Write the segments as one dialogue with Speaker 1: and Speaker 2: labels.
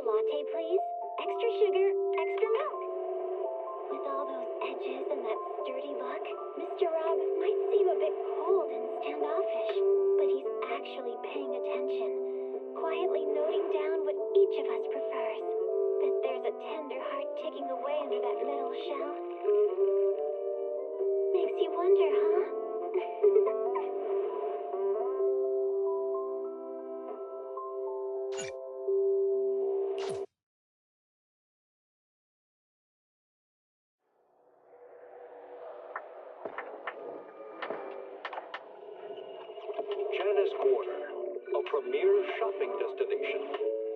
Speaker 1: latte, please. Extra sugar, extra milk. With all those edges and that sturdy look, Mr. Rob might seem a bit cold and standoffish, but he's actually paying attention, quietly noting down what each of us prefers. Bet there's a tender heart ticking away under that metal shell. Makes you wonder, huh?
Speaker 2: A premier shopping destination.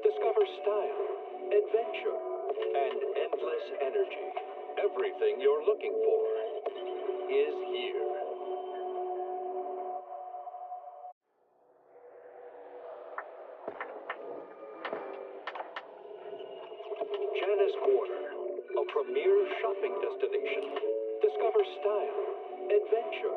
Speaker 2: Discover style, adventure, and endless energy. Everything you're looking for is here. Janice Quarter, a premier shopping destination. Discover style, adventure.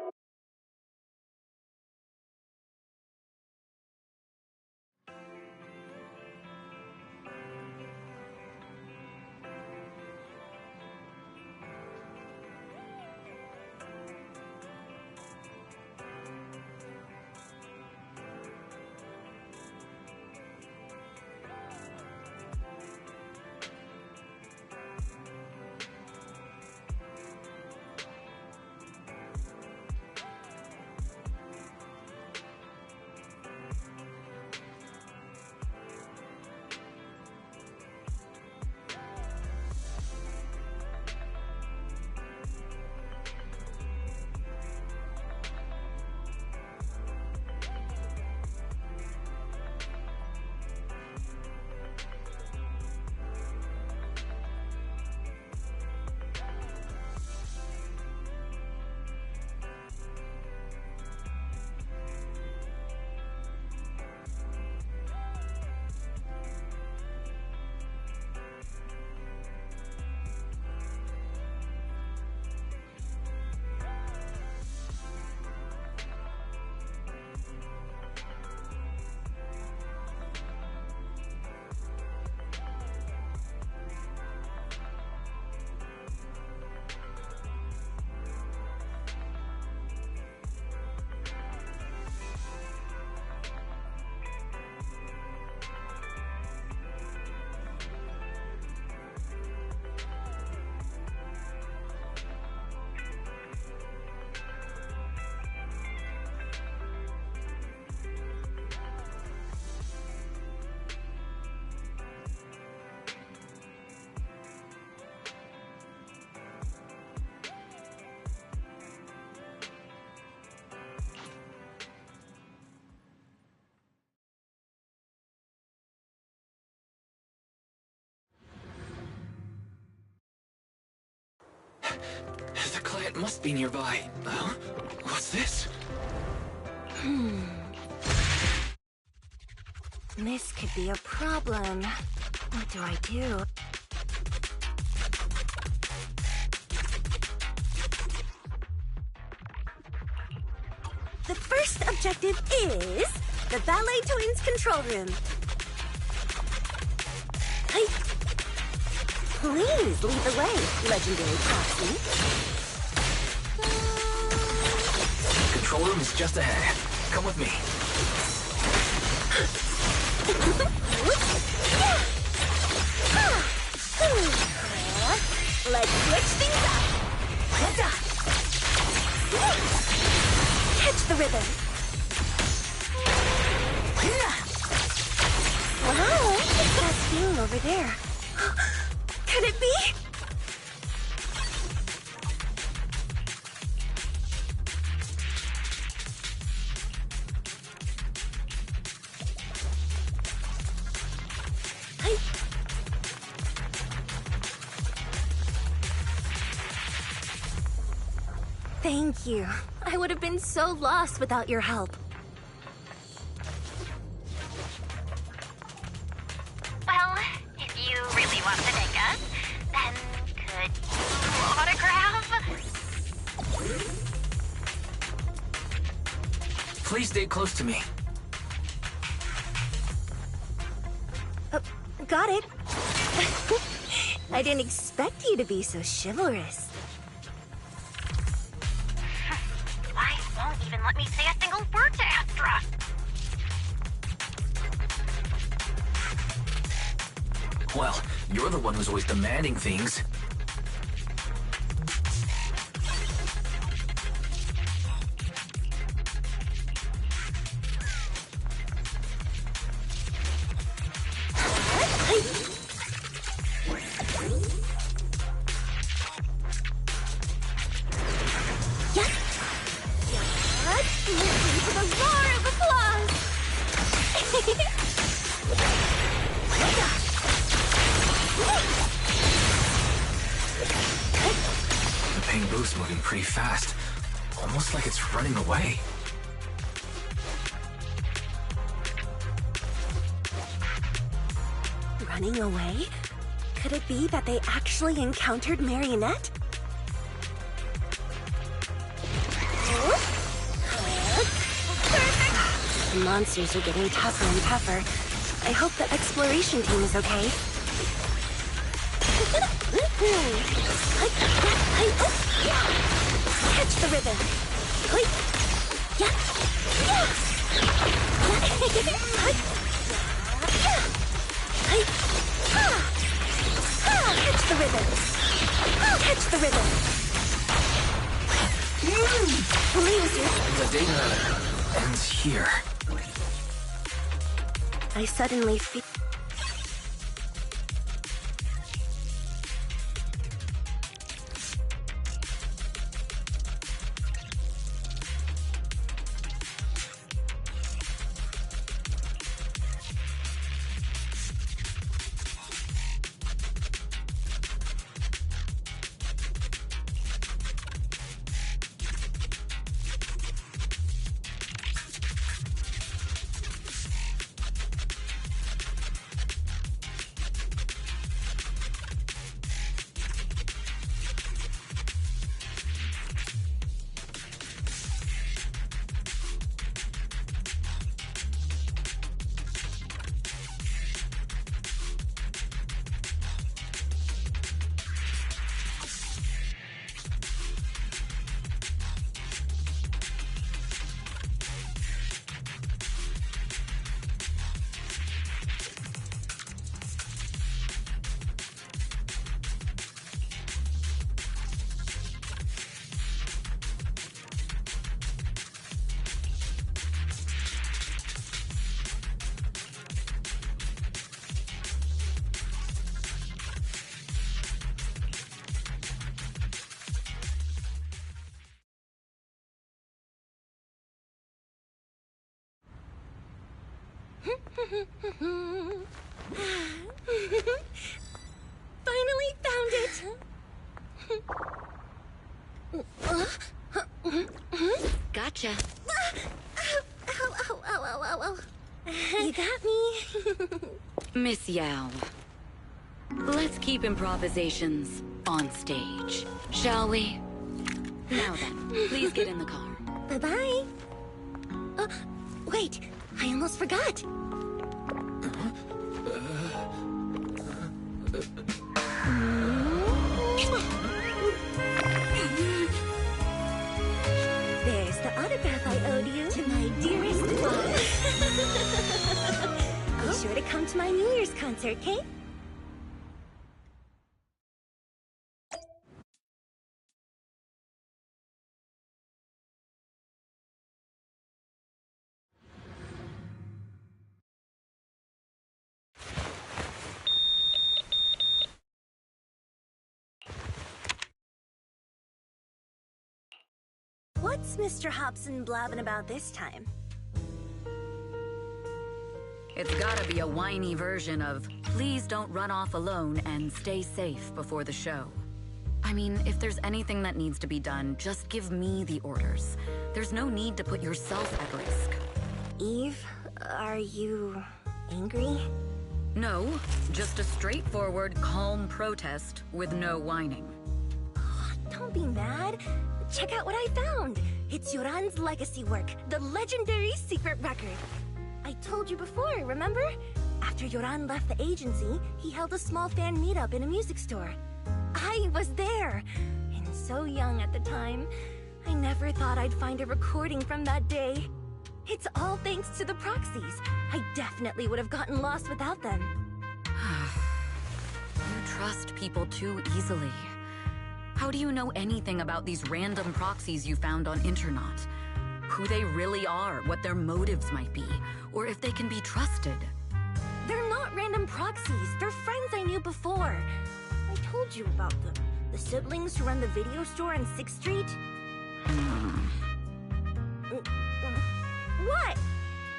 Speaker 3: The client must be nearby. Huh? What's this?
Speaker 4: This could be a problem. What do I do? The first objective is the Ballet Twins control room. Please lead the way, legendary proxy.
Speaker 3: Control room is just ahead. Come with me.
Speaker 4: Let's switch things up. Catch the rhythm. Wow, what's that feeling over there? Could it be? Thank you. I would have been so lost without your help.
Speaker 1: Well, if you really want the Dehya, then could you autograph?
Speaker 3: Please stay close to me.
Speaker 4: Got it. I didn't expect you to be so chivalrous.
Speaker 1: Wife won't even let me say a single word to Astra.
Speaker 3: Well, you're the one who's always demanding things. Beidou's moving pretty fast. Almost like it's running away.
Speaker 4: Running away? Could it be that they actually encountered Marionette? Perfect! The monsters are getting tougher and tougher. I hope the exploration team is okay. Catch the rhythm. Catch the rhythm. Catch the rhythm.
Speaker 3: The data ends here.
Speaker 4: I suddenly feel... Finally found it!
Speaker 1: Gotcha.
Speaker 4: Ow. You got me.
Speaker 5: Miss Yao, let's keep improvisations on stage, shall we? Now then, please get in the car.
Speaker 4: Bye-bye. Wait, I almost forgot. There's the autograph I owed you to my dearest love. Be sure to come to my New Year's concert, Kate? What's Mr. Hobson blabbing about this time?
Speaker 5: It's gotta be a whiny version of, please don't run off alone and stay safe before the show. I mean, if there's anything that needs to be done, just give me the orders. There's no need to put yourself at risk.
Speaker 4: Eve, are you angry?
Speaker 5: No, just a straightforward, calm protest with no whining.
Speaker 4: Oh, don't be mad. Check out what I found. It's Yoran's legacy work, the legendary secret record. I told you before, remember? After Yoran left the agency, he held a small fan meetup in a music store. I was there, and so young at the time. I never thought I'd find a recording from that day. It's all thanks to the proxies. I definitely would have gotten lost without them.
Speaker 5: You trust people too easily. How do you know anything about these random proxies you found on Internaut? Who they really are, what their motives might be, or if they can be trusted?
Speaker 4: They're not random proxies. They're friends I knew before. I told you about them. The siblings who run the video store on 6th Street. What?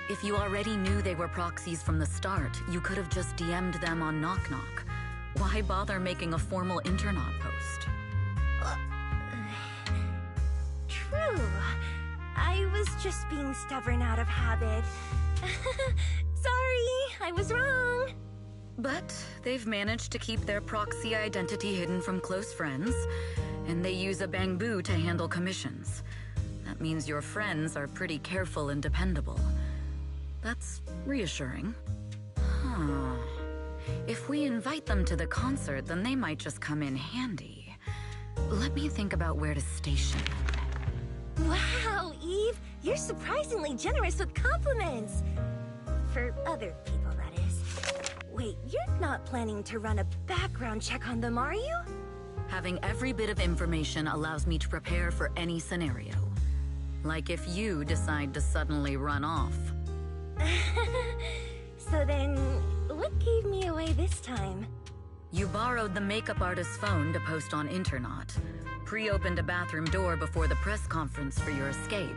Speaker 5: If you already knew they were proxies from the start, you could have just DM'd them on Knock Knock. Why bother making a formal Internaut post?
Speaker 4: True. I was just being stubborn out of habit. Sorry, I was wrong.
Speaker 5: But they've managed to keep their proxy identity hidden from close friends, and they use a bamboo to handle commissions. That means your friends are pretty careful and dependable. That's reassuring. Huh. If we invite them to the concert, then they might just come in handy. Let me think about where to station them.
Speaker 4: Wow, Eve, you're surprisingly generous with compliments. For other people, that is. Wait, you're not planning to run a background check on them, are you?
Speaker 5: Having every bit of information allows me to prepare for any scenario. Like if you decide to suddenly run off.
Speaker 4: So then, what gave me away this time?
Speaker 5: You borrowed the makeup artist's phone to post on Internaut. Pre-opened a bathroom door before the press conference for your escape.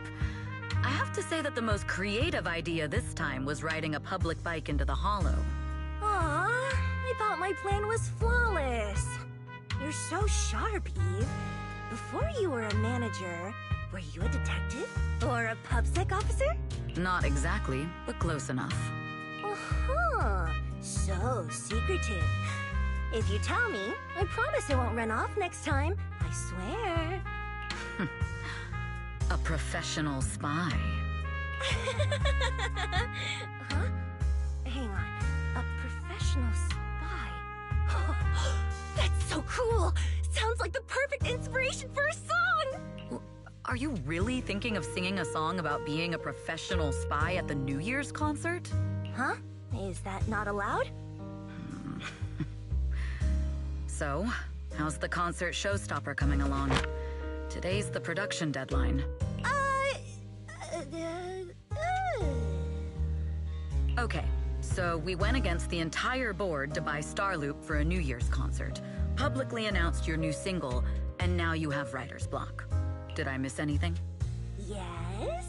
Speaker 5: I have to say that the most creative idea this time was riding a public bike into the hollow.
Speaker 4: Aw, I thought my plan was flawless. You're so sharp, Eve. Before you were a manager, were you a detective? Or a PubSec officer?
Speaker 5: Not exactly, but close enough.
Speaker 4: Uh-huh. So secretive. If you tell me, I promise I won't run off next time. I swear.
Speaker 5: A professional spy.
Speaker 4: Huh? Hang on. A professional spy. That's so cool! Sounds like the perfect inspiration for a song!
Speaker 5: Are you really thinking of singing a song about being a professional spy at the New Year's concert?
Speaker 4: Huh? Is that not allowed?
Speaker 5: So, how's the concert showstopper coming along? Today's the production deadline. Okay, so we went against the entire board to buy Starloop for a New Year's concert, publicly announced your new single, and now you have writer's block. Did I miss anything?
Speaker 4: Yes.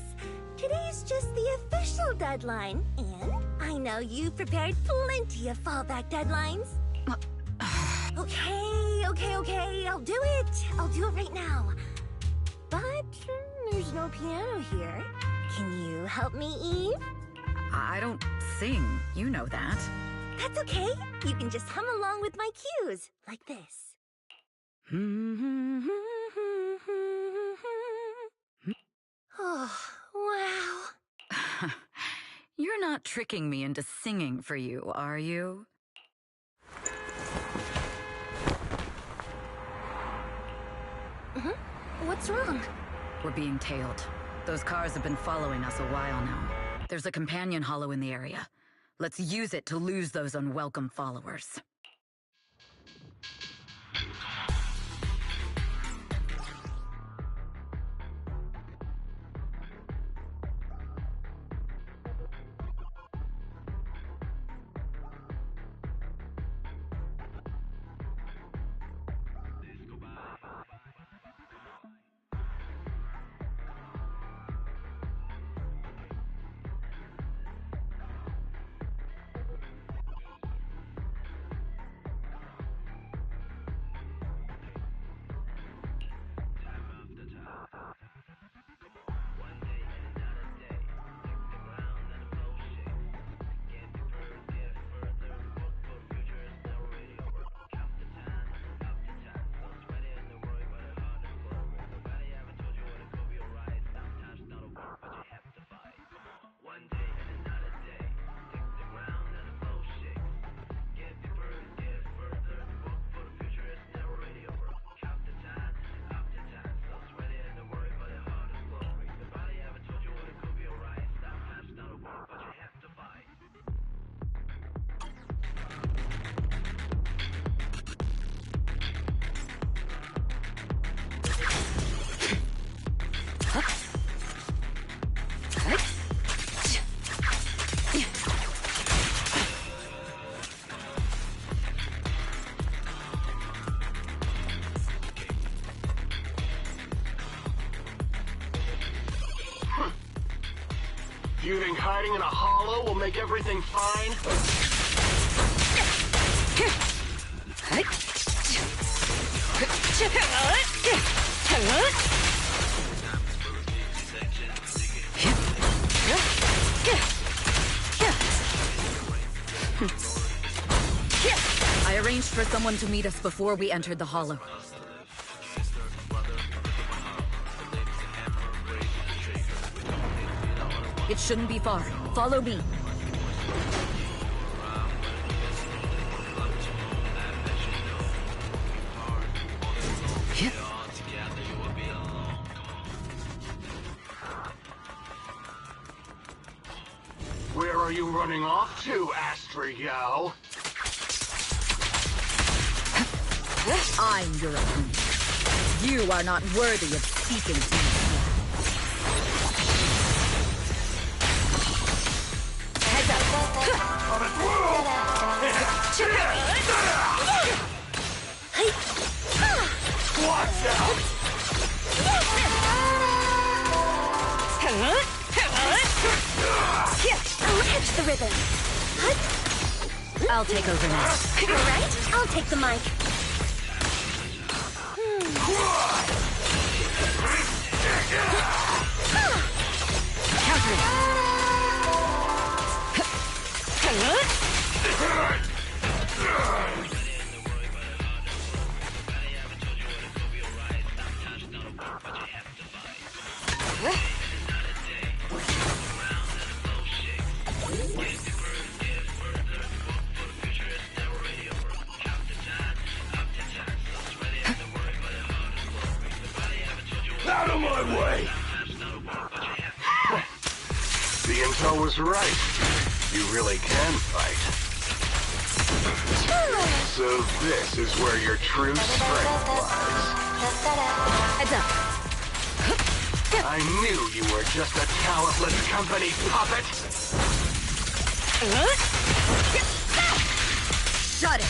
Speaker 4: Today's just the official deadline, and I know you've prepared plenty of fallback deadlines. Okay, I'll do it. I'll do it right now. But there's no piano here. Can you help me, Eve?
Speaker 5: I don't sing, you know that.
Speaker 4: That's okay. You can just hum along with my cues, like this. Oh, wow.
Speaker 5: You're not tricking me into singing for you, are you?
Speaker 4: What's wrong?
Speaker 5: We're being tailed. Those cars have been following us a while now. There's a companion hollow in the area. Let's use it to lose those unwelcome followers.
Speaker 6: You think hiding in a hollow will make everything fine?
Speaker 5: I arranged for someone to meet us before we entered the hollow. It shouldn't be far. Follow me.
Speaker 6: Where are you running off to, Astrigo?
Speaker 5: I'm your opponent. You are not worthy of speaking to me. Heads up.
Speaker 6: Watch out!
Speaker 4: I'll catch the rhythm.
Speaker 5: I'll take over now.
Speaker 4: All right, I'll take the mic.
Speaker 5: Counter it.
Speaker 6: Out of my way! The intel was right. You really can fight. So this is where your true strength lies.
Speaker 5: Heads up.
Speaker 6: I knew you were just a talentless company puppet.
Speaker 5: Shut it.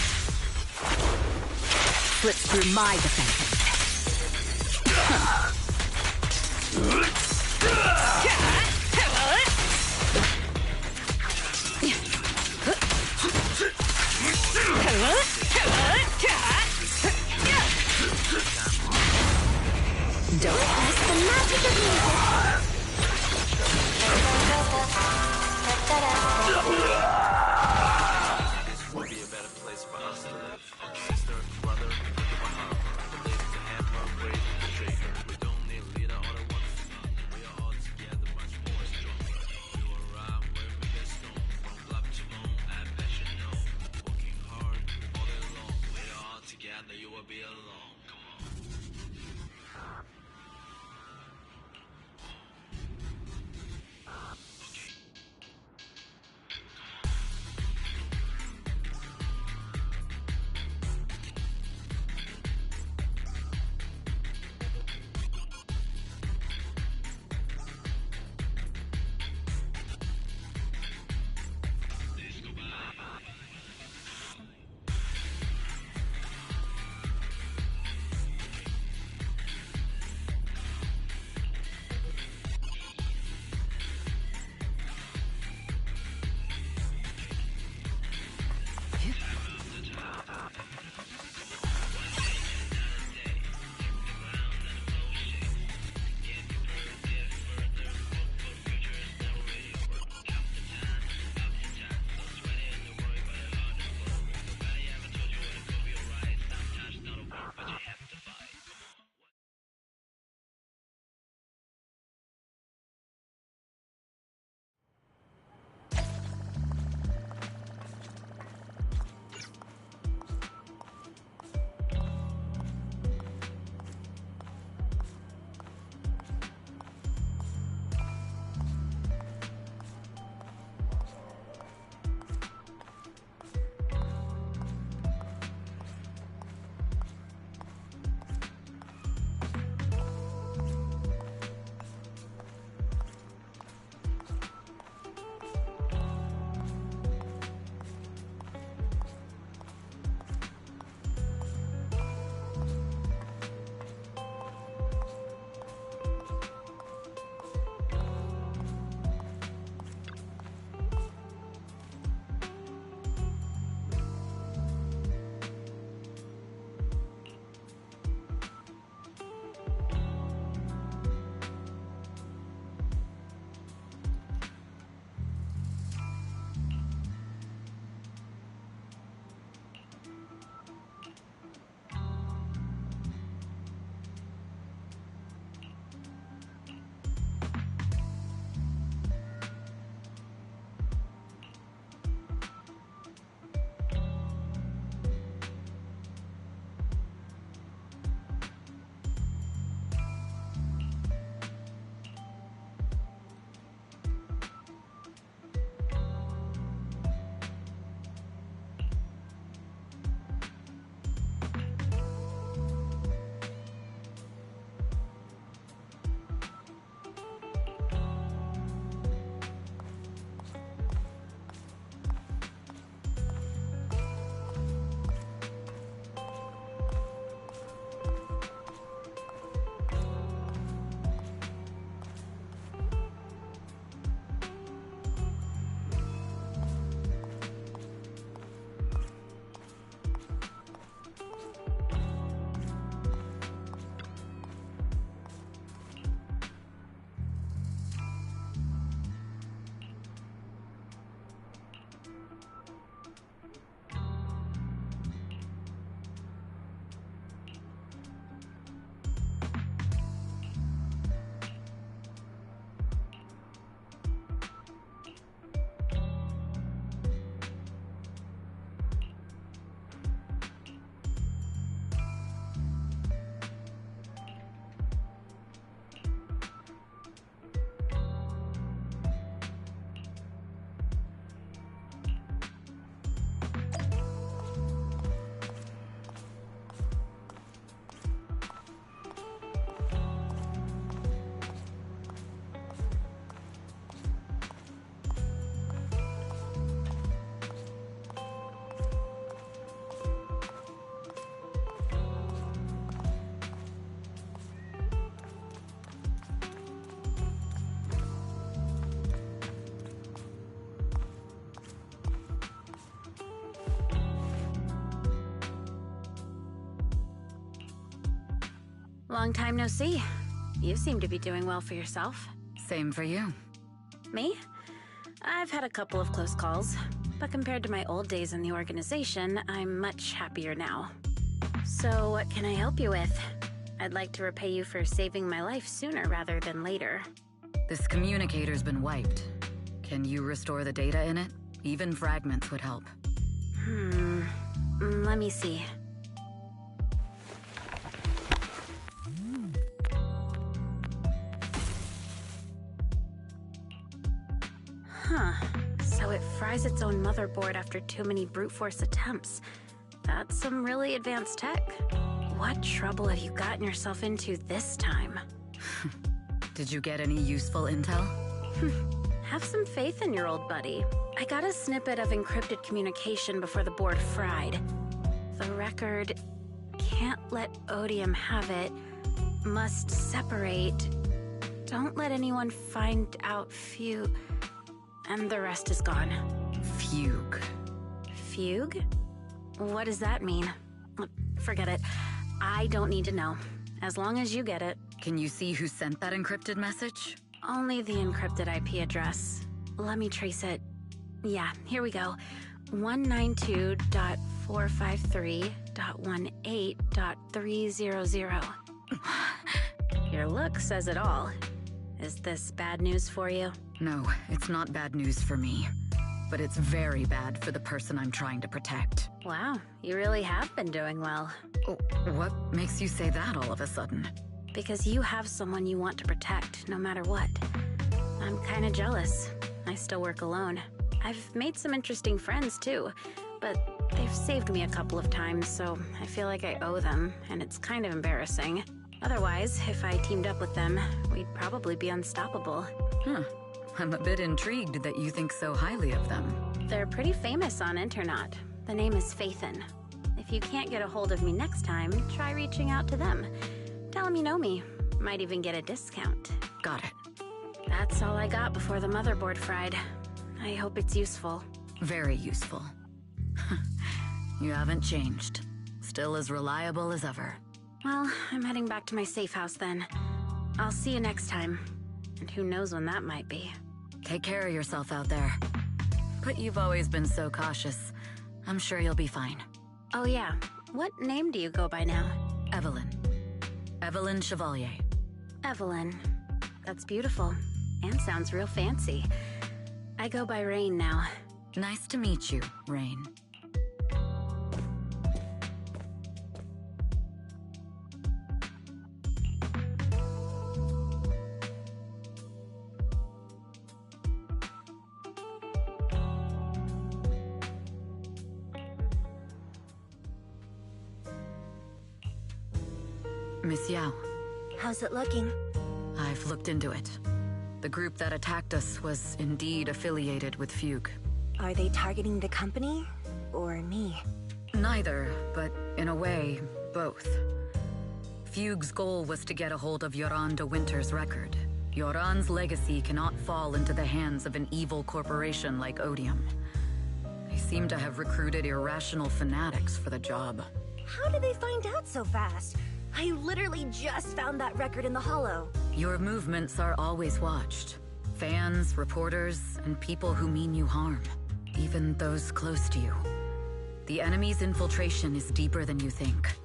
Speaker 5: Slips through my defenses. Don't miss the magic of
Speaker 7: This would be a better place for us to live. Sister, brother, the hammer, raise the shaker. We don't need a leader or the one. We are all
Speaker 8: Long time no see. You seem to be doing well for yourself.
Speaker 5: Same for you.
Speaker 8: Me? I've had a couple of close calls, but compared to my old days in the organization, I'm much happier now. So what can I help you with? I'd like to repay you for saving my life sooner rather than later.
Speaker 5: This communicator's been wiped. Can you restore the data in it? Even fragments would help.
Speaker 8: Let me see. Huh. So it fries its own motherboard after too many brute force attempts. That's some really advanced tech. What trouble have you gotten yourself into this time?
Speaker 5: Did you get any useful intel?
Speaker 8: Have some faith in your old buddy. I got a snippet of encrypted communication before the board fried. The record can't let Odium have it. Must separate. Don't let anyone find out and the rest is gone.
Speaker 5: Fugue.
Speaker 8: Fugue? What does that mean? Forget it. I don't need to know. As long as you get it.
Speaker 5: Can you see who sent that encrypted message?
Speaker 8: Only the encrypted IP address. Let me trace it. Yeah, here we go. 192.453.18.300. Your look says it all. Is this bad news for you?
Speaker 5: No, it's not bad news for me. But it's very bad for the person I'm trying to protect.
Speaker 8: Wow, you really have been doing well.
Speaker 5: Oh, what makes you say that all of a sudden?
Speaker 8: Because you have someone you want to protect, no matter what. I'm kinda jealous. I still work alone. I've made some interesting friends, too. But they've saved me a couple of times, so I feel like I owe them, and it's kind of embarrassing. Otherwise, if I teamed up with them, we'd probably be unstoppable.
Speaker 5: I'm a bit intrigued that you think so highly of them.
Speaker 8: They're pretty famous on Internet. The name is Faithin. If you can't get a hold of me next time, try reaching out to them. Tell them you know me. Might even get a discount.
Speaker 5: Got it.
Speaker 8: That's all I got before the motherboard fried. I hope it's useful.
Speaker 5: Very useful. You haven't changed. Still as reliable as ever.
Speaker 8: Well, I'm heading back to my safe house then. I'll see you next time. And who knows when that might be.
Speaker 5: Take care of yourself out there. But you've always been so cautious. I'm sure you'll be fine.
Speaker 8: Oh yeah, what name do you go by now?
Speaker 5: Evelyn. Evelyn Chevalier.
Speaker 8: Evelyn. That's beautiful. And sounds real fancy. I go by Rain now.
Speaker 5: Nice to meet you, Rain. Miss Yao.
Speaker 4: How's it looking?
Speaker 5: I've looked into it. The group that attacked us was indeed affiliated with Fugue.
Speaker 4: Are they targeting the company? Or me?
Speaker 5: Neither, but in a way, both. Fugue's goal was to get a hold of Yoran de Winter's record. Yoran's legacy cannot fall into the hands of an evil corporation like Odium. They seem to have recruited irrational fanatics for the job.
Speaker 4: How did they find out so fast? I literally just found that record in the hollow.
Speaker 5: Your movements are always watched. Fans, reporters, and people who mean you harm. Even those close to you. The enemy's infiltration is deeper than you think.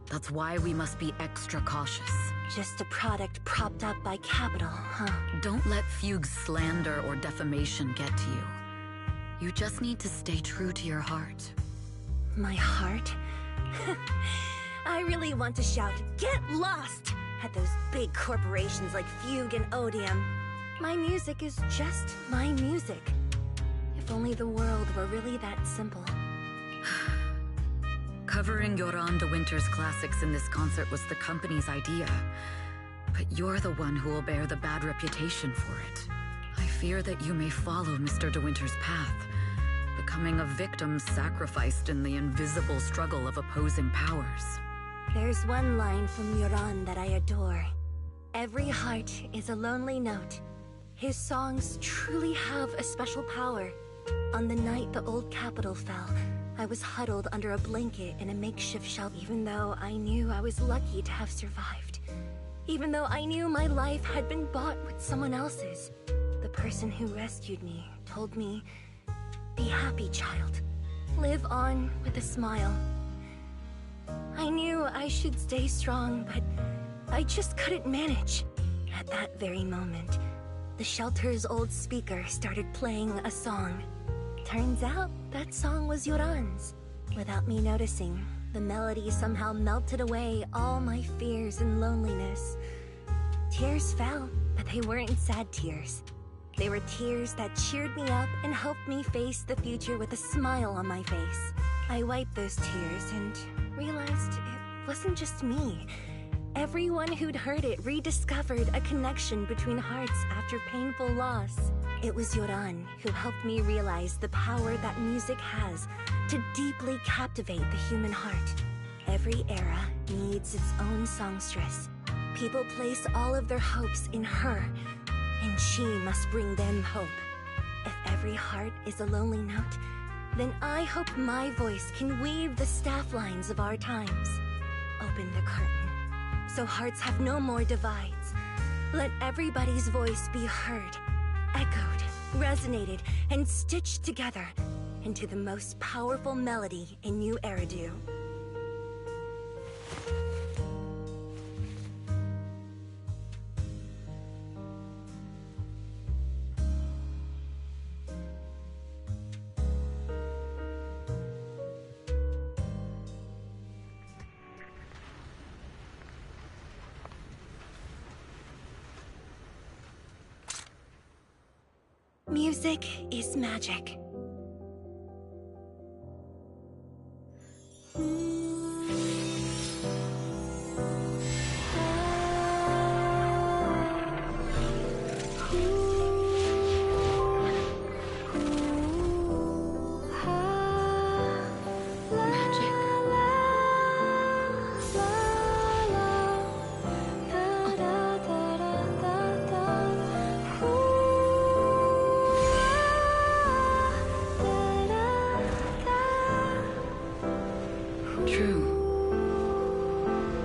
Speaker 5: That's why we must be extra cautious.
Speaker 4: Just a product propped up by capital, huh?
Speaker 5: Don't let Fugue's slander or defamation get to you. You just need to stay true to your heart.
Speaker 4: My heart? I really want to shout, "Get lost!" at those big corporations like Fugue and Odium. My music is just my music. If only the world were really that simple.
Speaker 5: Covering Yoran de Winter's classics in this concert was the company's idea. But you're the one who will bear the bad reputation for it. I fear that you may follow Mr. de Winter's path, becoming a victim sacrificed in the invisible struggle of opposing powers.
Speaker 4: There's one line from Yoran that I adore. Every heart is a lonely note. His songs truly have a special power. On the night the old capital fell, I was huddled under a blanket in a makeshift shelter, even though I knew I was lucky to have survived. even though I knew my life had been bought with someone else's. The person who rescued me told me, "Be happy, child. Live on with a smile." I knew I should stay strong, but I just couldn't manage. At that very moment, the shelter's old speaker started playing a song. Turns out that song was Yoran's. Without me noticing, the melody somehow melted away all my fears and loneliness. Tears fell, but they weren't sad tears. They were tears that cheered me up and helped me face the future with a smile on my face. I wiped those tears and realized it wasn't just me. Everyone who'd heard it rediscovered a connection between hearts after painful loss. It was Yoran who helped me realize the power that music has to deeply captivate the human heart. Every era needs its own songstress. People place all of their hopes in her, and she must bring them hope. If every heart is a lonely note, then I hope my voice can weave the staff lines of our times. Open the curtain, so hearts have no more divides. Let everybody's voice be heard, echoed, resonated, and stitched together into the most powerful melody in New Eridu. Music is magic.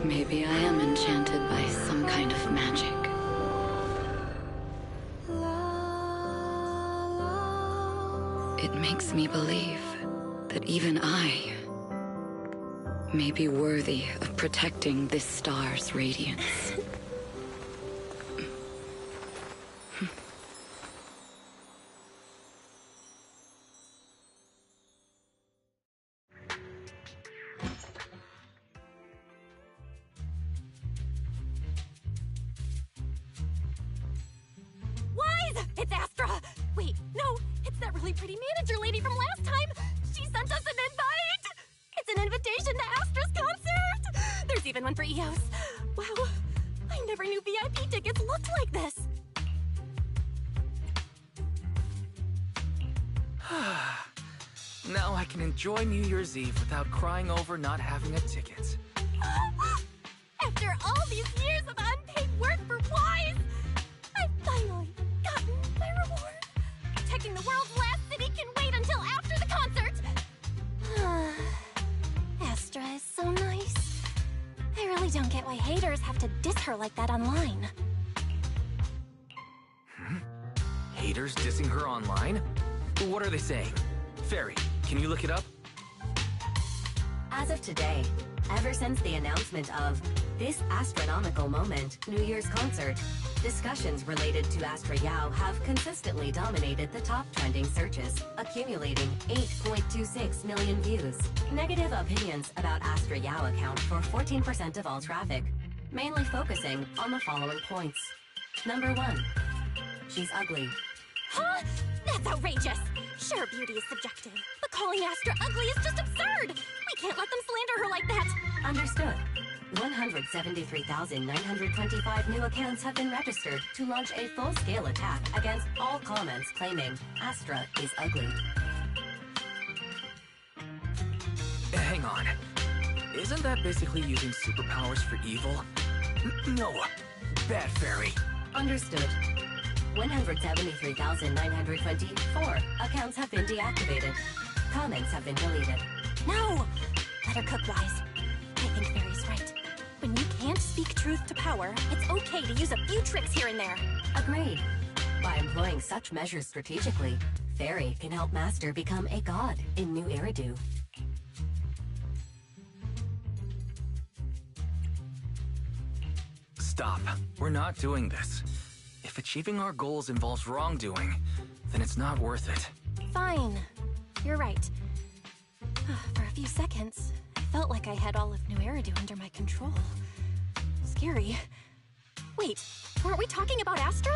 Speaker 5: Maybe I am enchanted by some kind of magic. It makes me believe that even I may be worthy of protecting this star's radiance.
Speaker 4: It's Astra! Wait, no, it's that really pretty manager lady from last time! She sent us an invite! It's an invitation to Astra's concert! There's even one for EOS. Wow, I never knew VIP tickets looked like this!
Speaker 3: Now I can enjoy New Year's Eve without crying over not having a ticket.
Speaker 4: After all these years of unpaid work for Wise, I've finally gotten my reward. Protecting the world's last city can wait until after the concert. Astra is so nice. I really don't get why haters have to diss her like that online.
Speaker 3: Haters dissing her online? What are they saying? Fairy, can you look it up?
Speaker 9: As of today, ever since the announcement of this astronomical moment, New Year's concert, discussions related to Astra Yao have consistently dominated the top trending searches, accumulating 8.26 million views. Negative opinions about Astra Yao account for 14% of all traffic, mainly focusing on the following points. Number 1, she's ugly.
Speaker 4: Huh? That's outrageous! Sure, beauty is subjective, but calling Astra ugly is just absurd! We can't let them slander her like that!
Speaker 9: Understood. 173,925 new accounts have been registered to launch a full-scale attack against all comments claiming Astra is ugly.
Speaker 3: Hang on. Isn't that basically using superpowers for evil? No. Bad fairy.
Speaker 9: Understood. 173,924 accounts have been deactivated. Comments have been deleted.
Speaker 4: No! Let her cook, Wise. I think Fairy's right. When you can't speak truth to power, it's okay to use a few tricks here and there.
Speaker 9: Agreed. By employing such measures strategically, Fairy can help Master become a god in New Eridu.
Speaker 3: Stop. We're not doing this. If achieving our goals involves wrongdoing, then it's not worth it.
Speaker 4: Fine. You're right. For a few seconds, I felt like I had all of New Eridu under my control. Scary. Wait, weren't we talking about Astra?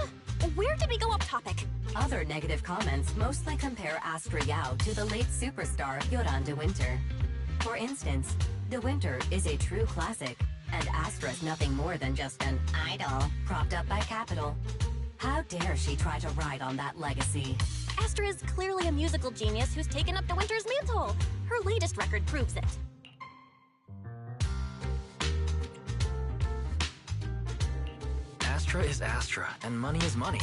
Speaker 4: Where did we go off topic?
Speaker 9: Other negative comments mostly compare Astra Yao to the late superstar Yoran de Winter. For instance, de Winter is a true classic, and Astra's nothing more than just an idol propped up by capital. How dare she try to ride on that legacy?
Speaker 4: Astra is clearly a musical genius who's taken up de Winter's mantle. Her latest record proves it.
Speaker 3: Astra is Astra, and money is money.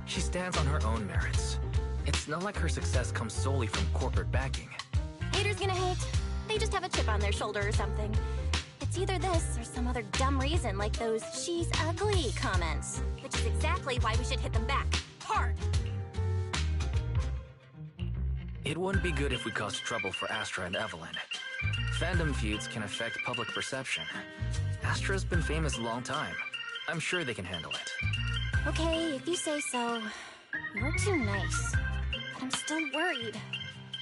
Speaker 3: She stands on her own merits. It's not like her success comes solely from corporate backing.
Speaker 4: Haters gonna hate. They just have a chip on their shoulder or something. It's either this or some other dumb reason like those "she's ugly" comments. Which is exactly why we should hit them back. Hard!
Speaker 3: It wouldn't be good if we caused trouble for Astra and Evelyn. Fandom feuds can affect public perception. Astra's been famous a long time. I'm sure they can handle it.
Speaker 4: Okay, if you say so. You're too nice. But I'm still worried.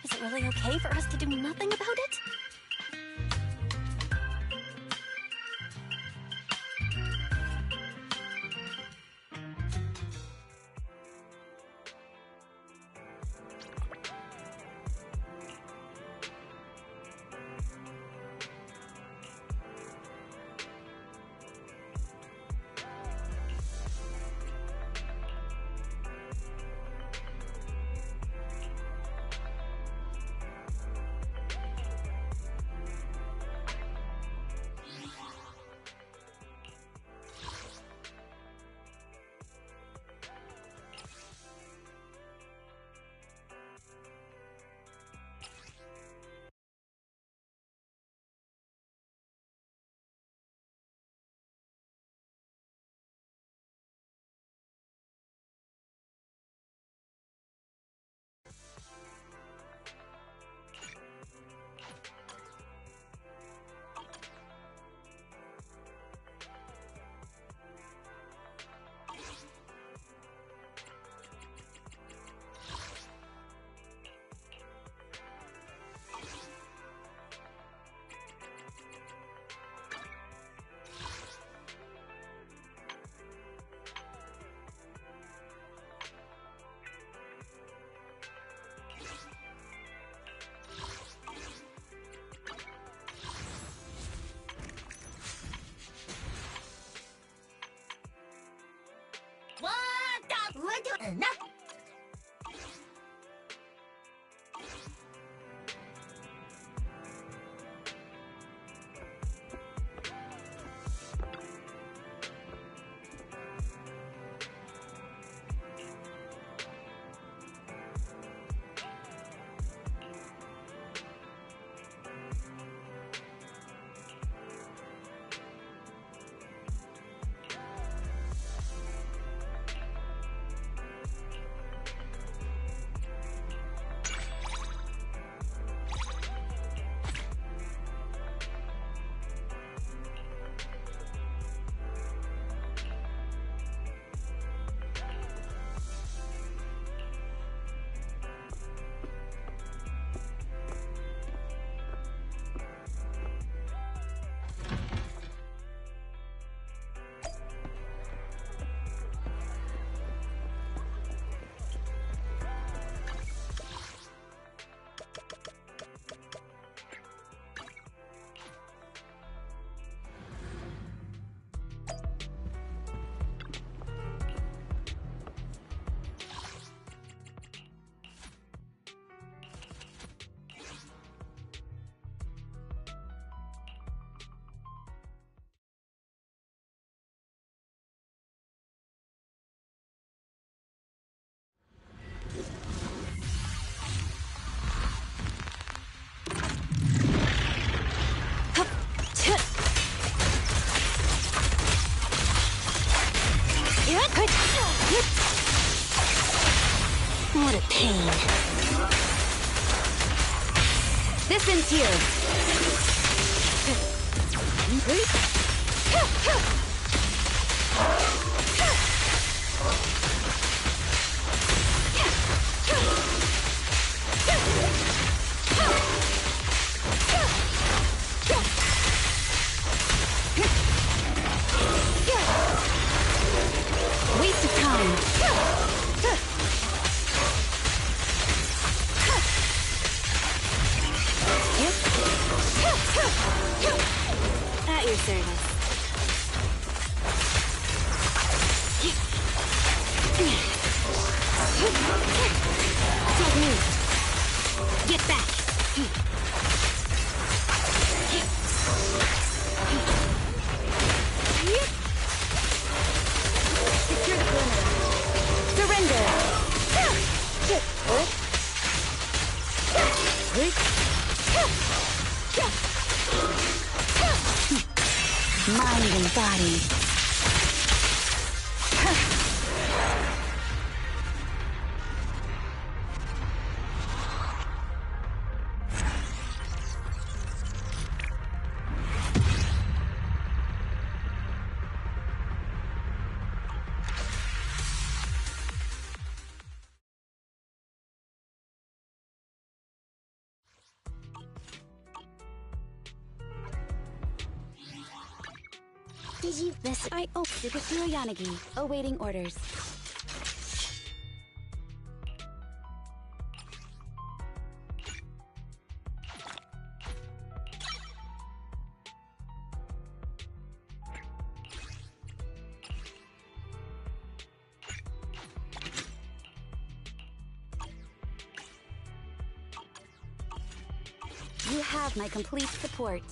Speaker 4: Is it really okay for us to do nothing about it? What a pain. This ends here. Waste of time. At your service. Technique. Get back. Secure the perimeter. Surrender. Mind and body. Did you miss? Super Yanagi, awaiting orders. You have my complete support.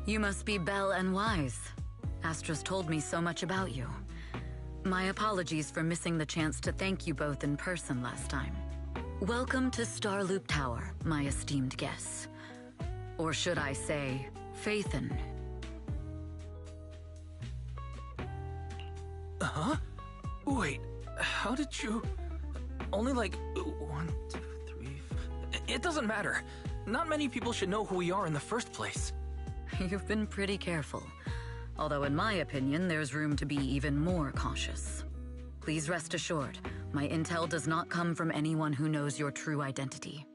Speaker 5: You must be Belle and Wise. Astra's told me so much about you. My apologies for missing the chance to thank you both in person last time. Welcome to Starloop Tower, my esteemed guests. Or should I say, Faithin.
Speaker 3: Huh? Wait, how did you... Only like 1, 2, 3... It doesn't matter. Not many people should know who we are in the first place.
Speaker 5: You've been pretty careful. Although in my opinion, there's room to be even more cautious. Please rest assured, my intel does not come from anyone who knows your true identity.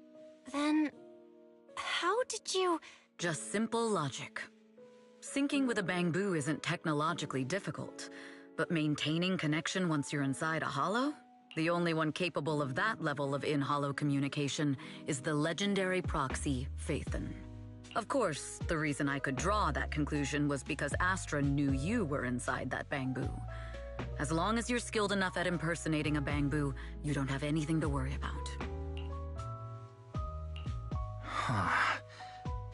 Speaker 8: Then... how did you...
Speaker 5: Just simple logic. Syncing with a Beidou isn't technologically difficult, but maintaining connection once you're inside a holo? The only one capable of that level of in-holo communication is the legendary proxy, Faithin. Of course, the reason I could draw that conclusion was because Astra knew you were inside that Beidou. As long as you're skilled enough at impersonating a Beidou, you don't have anything to worry about.
Speaker 3: Huh.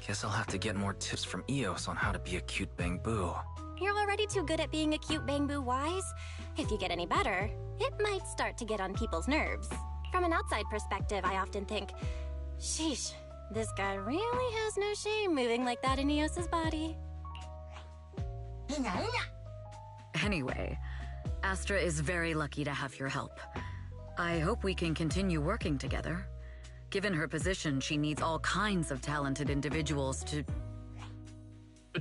Speaker 3: Guess I'll have to get more tips from Eos on how to be a cute Beidou.
Speaker 1: You're already too good at being a cute Beidou, Wise. If you get any better, it might start to get on people's nerves. From an outside perspective, I often think, sheesh, this guy really has no shame moving like that in Eos's body.
Speaker 5: Anyway, Astra is very lucky to have your help. I hope we can continue working together. Given her position, she needs all kinds of talented individuals to...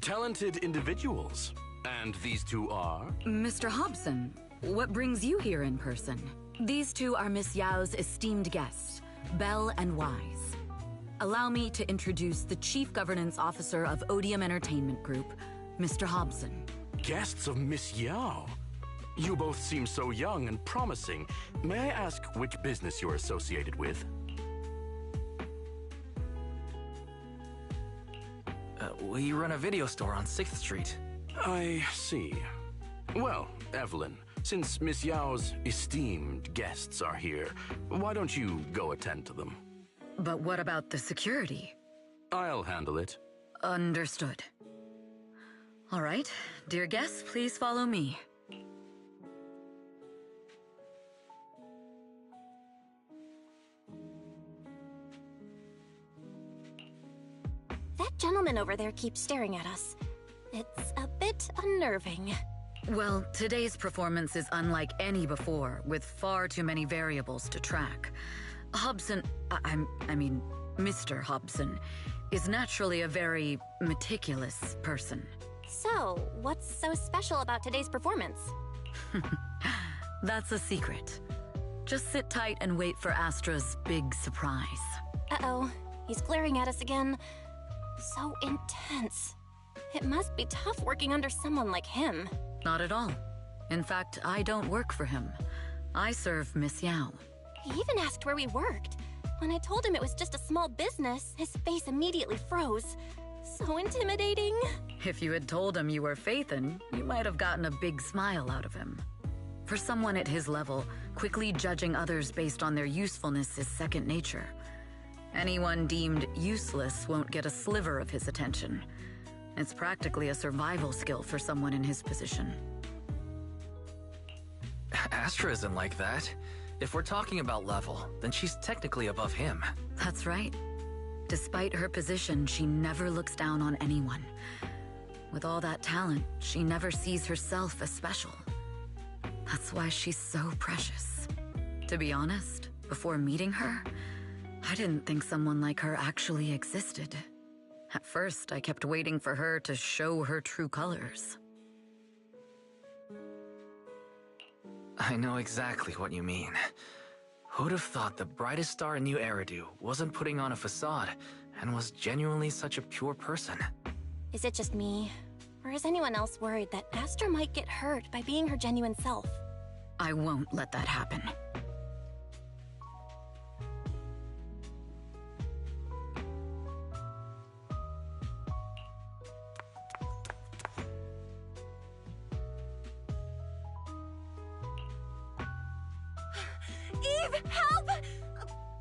Speaker 6: Talented individuals? And these two are?
Speaker 5: Mr. Hobson, what brings you here in person? These two are Miss Yao's esteemed guests, Belle and Wise. Allow me to introduce the Chief Governance Officer of Odium Entertainment Group, Mr. Hobson.
Speaker 6: Guests of Miss Yao? You both seem so young and promising. May I ask which business you're associated with?
Speaker 3: We run a video store on 6th Street.
Speaker 6: I see. Well, Evelyn, since Miss Yao's esteemed guests are here, why don't you go attend to them?
Speaker 5: But what about the security?
Speaker 6: I'll handle it.
Speaker 5: Understood. All right, dear guests, please follow me.
Speaker 1: That gentleman over there keeps staring at us. It's a bit unnerving.
Speaker 5: Well, today's performance is unlike any before, with far too many variables to track. Hobson, I mean, Mr. Hobson, is naturally a very meticulous person.
Speaker 1: So, what's so special about today's performance?
Speaker 5: That's a secret. Just sit tight and wait for Astra's big surprise.
Speaker 1: Uh-oh, he's glaring at us again. So intense. It must be tough working under someone like him.
Speaker 5: Not at all. In fact, I don't work for him. I serve Miss Yao.
Speaker 1: He even asked where we worked. When I told him it was just a small business, his face immediately froze. So intimidating.
Speaker 5: If you had told him you were Faithin, you might have gotten a big smile out of him. For someone at his level, quickly judging others based on their usefulness is second nature. Anyone deemed useless won't get a sliver of his attention. It's practically a survival skill for someone in his position.
Speaker 3: Astra isn't like that. If we're talking about level, then she's technically above him.
Speaker 5: That's right. Despite her position, she never looks down on anyone. With all that talent, she never sees herself as special. That's why she's so precious. To be honest, before meeting her, I didn't think someone like her actually existed. At first, I kept waiting for her to show her true colors.
Speaker 3: I know exactly what you mean. Who'd have thought the brightest star in New Eridu wasn't putting on a facade and was genuinely such a pure person?
Speaker 1: Is it just me? Or is anyone else worried that Astra might get hurt by being her genuine self?
Speaker 5: I won't let that happen.
Speaker 4: Eve, help!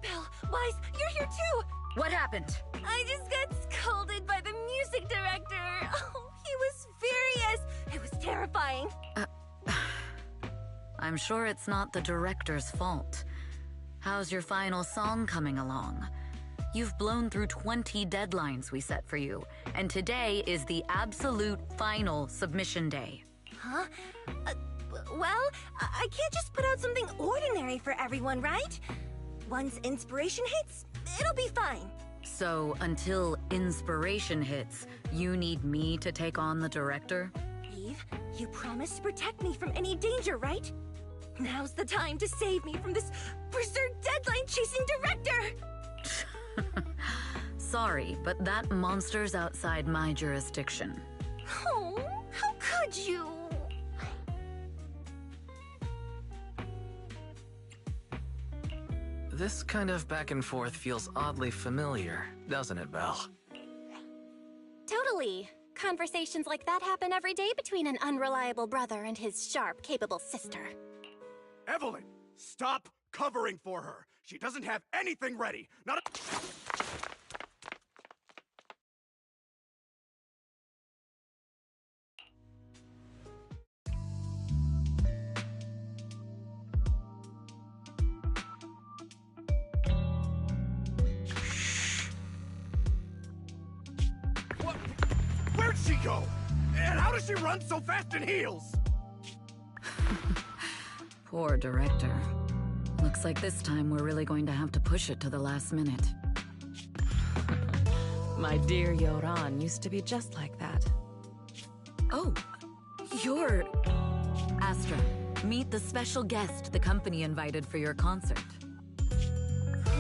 Speaker 4: Belle, Wise, you're here too!
Speaker 5: What happened?
Speaker 4: I just got scolded by the music director. Oh, he was furious. It was terrifying.
Speaker 5: I'm sure it's not the director's fault. How's your final song coming along? You've blown through 20 deadlines we set for you, and today is the absolute final submission day.
Speaker 4: Huh? Well, I can't just put out something ordinary for everyone, right? Once inspiration hits, it'll be fine.
Speaker 5: So, until inspiration hits, you need me to take on the director?
Speaker 4: Eve, you promised to protect me from any danger, right? Now's the time to save me from this berserk deadline-chasing director!
Speaker 5: Sorry, but that monster's outside my jurisdiction.
Speaker 4: Oh, how could you?
Speaker 3: This kind of back and forth feels oddly familiar, doesn't it, Belle?
Speaker 1: Totally. Conversations like that happen every day between an unreliable brother and his sharp, capable sister.
Speaker 10: Evelyn, stop covering for her. She doesn't have anything ready. Not a... Where'd she go? And how does she run so fast in heels?
Speaker 5: Poor director. Looks like this time we're really going to have to push it to the last minute.
Speaker 11: My dear Yoran used to be just like that.
Speaker 5: Oh, you're... Astra, meet the special guest the company invited for your concert.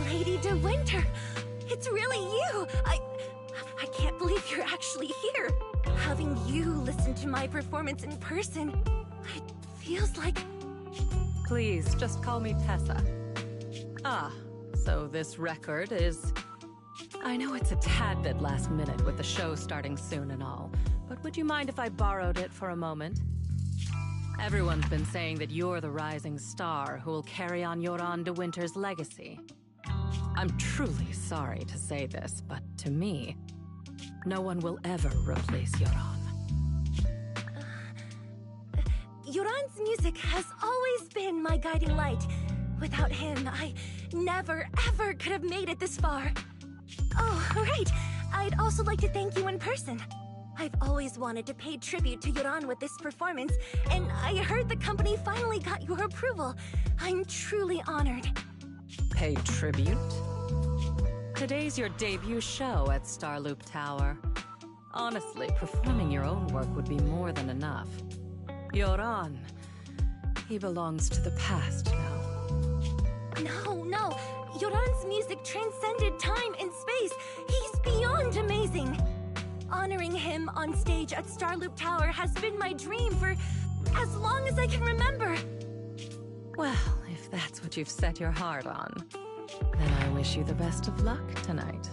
Speaker 4: Lady De Winter, it's really you! I can't believe you're actually here. Having you listen to my performance in person, it feels like...
Speaker 11: Please, just call me Tessa. Ah, so this record is... I know it's a tad bit last minute with the show starting soon and all, but would you mind if I borrowed it for a moment? Everyone's been saying that you're the rising star who will carry on Yoran De Winter's legacy. I'm truly sorry to say this, but to me, no one will ever replace Yoran.
Speaker 4: Yoran's music has always been my guiding light. Without him, I never, ever could have made it this far. Oh, right. I'd also like to thank you in person. I've always wanted to pay tribute to Yoran with this performance, and I heard the company finally got your approval. I'm truly honored.
Speaker 11: Pay tribute? Today's your debut show at Starloop Tower. Honestly, performing your own work would be more than enough. Yoran, he belongs to the past now.
Speaker 4: No. Yoran's music transcended time and space. He's beyond amazing. Honoring him on stage at Starloop Tower has been my dream for as long as I can remember.
Speaker 11: Well, if that's what you've set your heart on, then I wish you the best of luck tonight.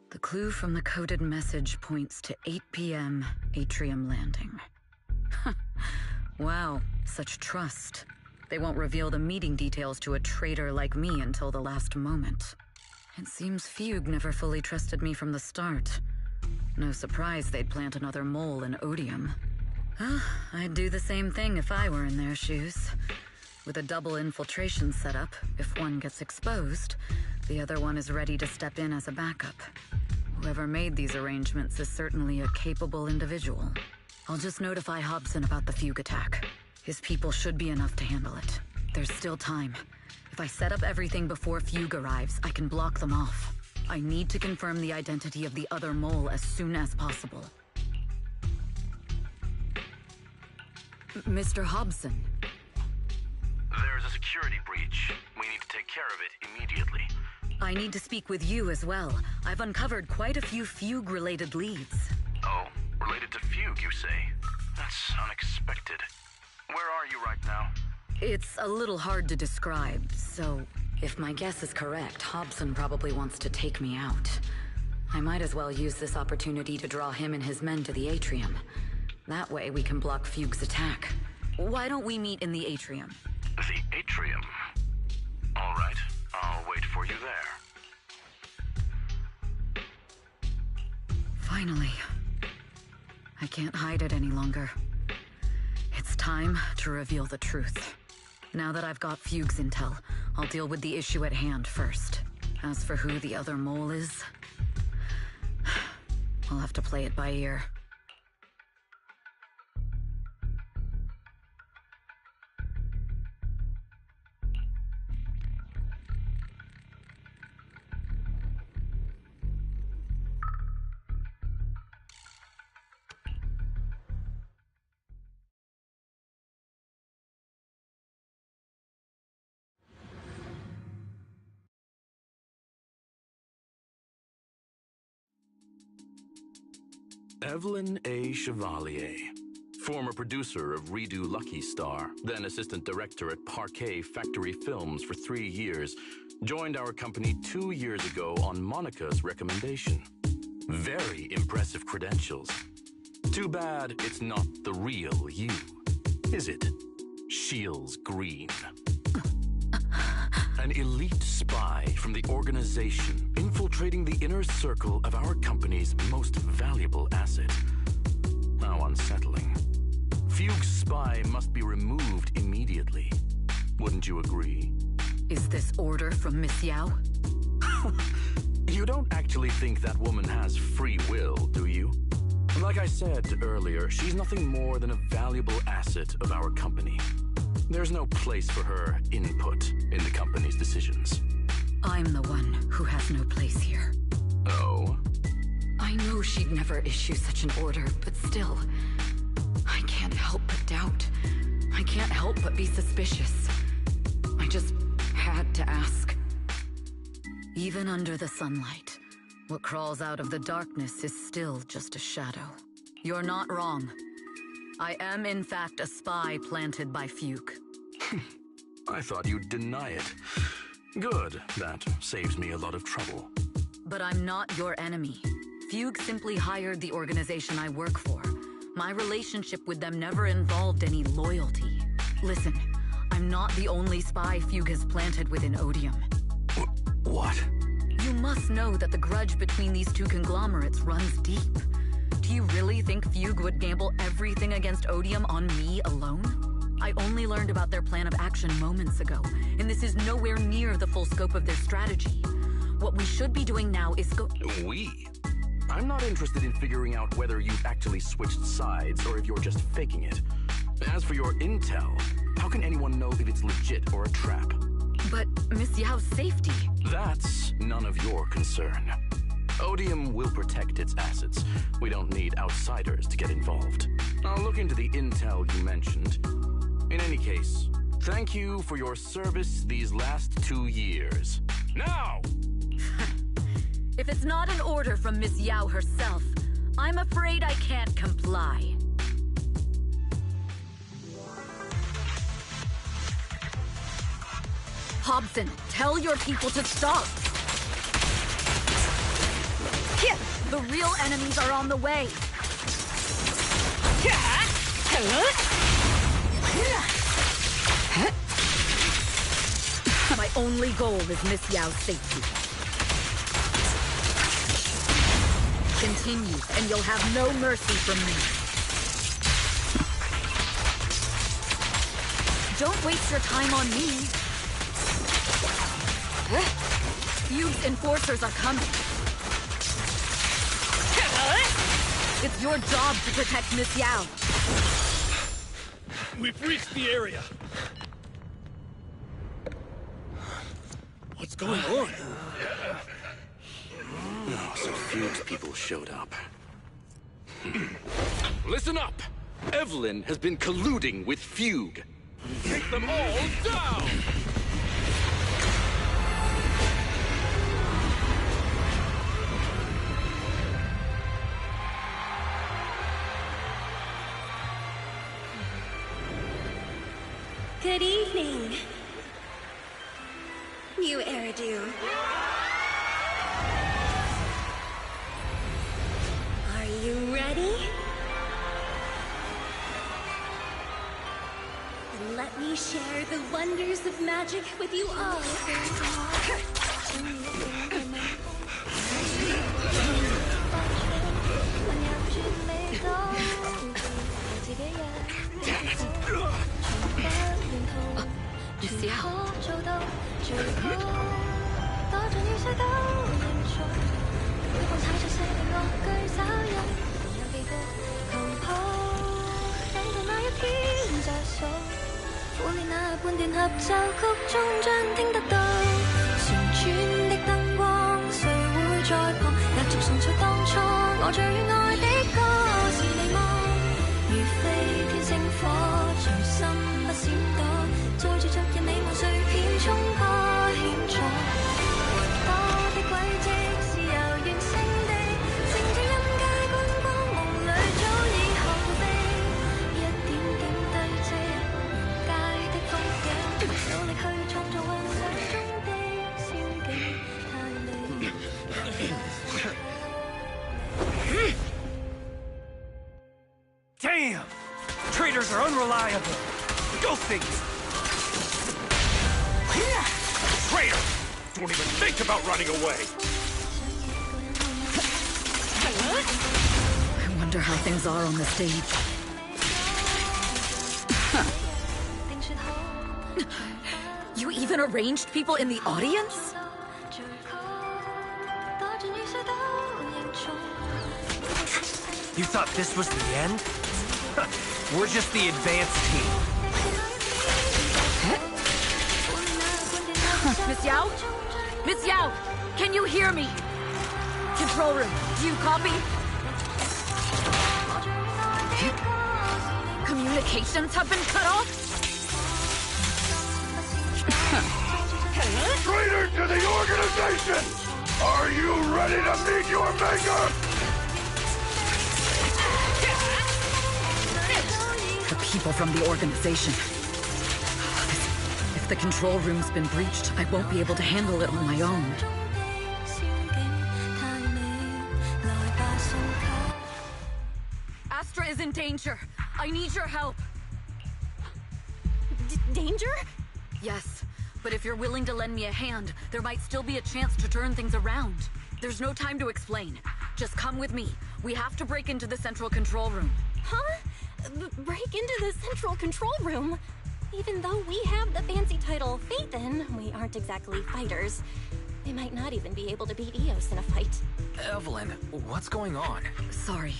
Speaker 5: The clue from the coded message points to 8 p.m. Atrium Landing. Wow, such trust. They won't reveal the meeting details to a traitor like me until the last moment. It seems Fugue never fully trusted me from the start. No surprise they'd plant another mole in Odium. I'd do the same thing if I were in their shoes. With a double infiltration setup, if one gets exposed, the other one is ready to step in as a backup. Whoever made these arrangements is certainly a capable individual. I'll just notify Hobson about the Fugue attack. His people should be enough to handle it. There's still time. If I set up everything before Fugue arrives, I can block them off. I need to confirm the identity of the other mole as soon as possible. Mr. Hobson.
Speaker 6: There's a security breach. We need to take care of it immediately.
Speaker 5: I need to speak with you as well. I've uncovered quite a few Fugue-related leads.
Speaker 6: Oh, related to Fugue, you say? That's unexpected. Where are you right now?
Speaker 5: It's a little hard to describe, so if my guess is correct, Hobson probably wants to take me out. I might as well use this opportunity to draw him and his men to the atrium. That way we can block Fugue's attack. Why don't we meet in the atrium?
Speaker 6: The atrium? All right, I'll wait for you there.
Speaker 5: Finally. I can't hide it any longer. It's time to reveal the truth. Now that I've got Fugue's intel, I'll deal with the issue at hand first. As for who the other mole is, I'll have to play it by ear.
Speaker 6: Evelyn A. Chevalier, former producer of Redo Lucky Star, then assistant director at Parquet Factory Films for 3 years, joined our company 2 years ago on Monica's recommendation. Very impressive credentials. Too bad it's not the real you, is it? Shields Green. An elite spy from the organization, infiltrating the inner circle of our company's most valuable asset. How unsettling. Fugue's spy must be removed immediately. Wouldn't you agree?
Speaker 5: Is this order from Miss Yao?
Speaker 6: You don't actually think that woman has free will, do you? Like I said earlier, she's nothing more than a valuable asset of our company. There's no place for her input in the company's decisions.
Speaker 5: I'm the one who has no place here.
Speaker 6: Oh?
Speaker 5: I know she'd never issue such an order, but still, I can't help but doubt. I can't help but be suspicious. I just had to ask. Even under the sunlight, what crawls out of the darkness is still just a shadow. You're not wrong. I am in fact a spy planted by Fuke.
Speaker 6: I thought you'd deny it. Good, that saves me a lot of trouble.
Speaker 5: But I'm not your enemy. Fugue simply hired the organization I work for. My relationship with them never involved any loyalty. Listen, I'm not the only spy Fugue has planted within Odium.
Speaker 6: What?
Speaker 5: You must know that the grudge between these two conglomerates runs deep. Do you really think Fugue would gamble everything against Odium on me alone? I only learned about their plan of action moments ago, and this is nowhere near the full scope of their strategy. What we should be doing now is
Speaker 6: We? I'm not interested in figuring out whether you've actually switched sides or if you're just faking it. As for your intel, how can anyone know if it's legit or a trap?
Speaker 5: But Miss Yao's safety...
Speaker 6: That's none of your concern. Odium will protect its assets. We don't need outsiders to get involved. I'll look into the intel you mentioned. In any case, thank you for your service these last 2 years. Now!
Speaker 5: If it's not an order from Miss Yao herself, I'm afraid I can't comply. Hobson, tell your people to stop! The real enemies are on the way! My only goal is Miss Yao's safety. Continue, and you'll have no mercy from me. Don't waste your time on me. Fugue's enforcers are coming. It's your job to protect Miss Yao.
Speaker 12: We've reached the area. What's going on?
Speaker 6: Oh, so Fugue's people showed up. Listen up! Evelyn has been colluding with Fugue. Take them all down!
Speaker 4: Good evening, new Eridu. Are you ready? Then let me share the wonders of magic with you all.
Speaker 5: Miss Yao.
Speaker 12: Damn! Traitors are unreliable. Go figure. Traitor! Don't even think about running away.
Speaker 5: I wonder how things are on the stage. You even arranged people in the audience?
Speaker 12: You thought this was the end? We're just the advanced team.
Speaker 5: Miss Yao? Miss Yao, can you hear me? Control room, do you copy? Communications have been cut off?
Speaker 10: Traitor to the organization! Are you ready to meet your maker?
Speaker 5: The people from the organization. If the control room's been breached, I won't be able to handle it on my own. Astra is in danger. I need your help.
Speaker 4: Danger?
Speaker 5: Yes, but if you're willing to lend me a hand, there might still be a chance to turn things around. There's no time to explain. Just come with me. We have to break into the central control room.
Speaker 4: Huh? Break into the central control room? Even though we have the fancy title Phaethon, we aren't exactly fighters. They might not even be able to beat Eos in a fight.
Speaker 3: Evelyn, what's going on?
Speaker 5: Sorry.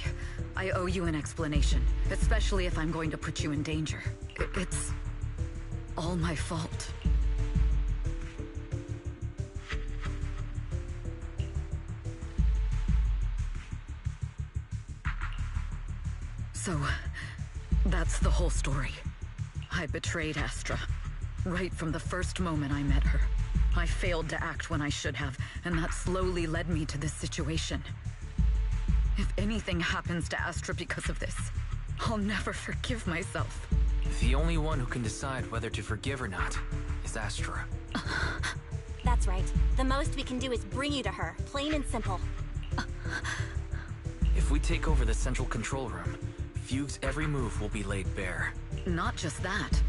Speaker 5: I owe you an explanation, especially if I'm going to put you in danger. It's all my fault. So, that's the whole story. I betrayed Astra, right from the first moment I met her. I failed to act when I should have, and that slowly led me to this situation. If anything happens to Astra because of this, I'll never forgive myself.
Speaker 3: The only one who can decide whether to forgive or not is Astra.
Speaker 4: That's right. The most we can do is bring you to her, plain and simple.
Speaker 3: If we take over the central control room, Fugue's every move will be laid bare.
Speaker 5: Not just that.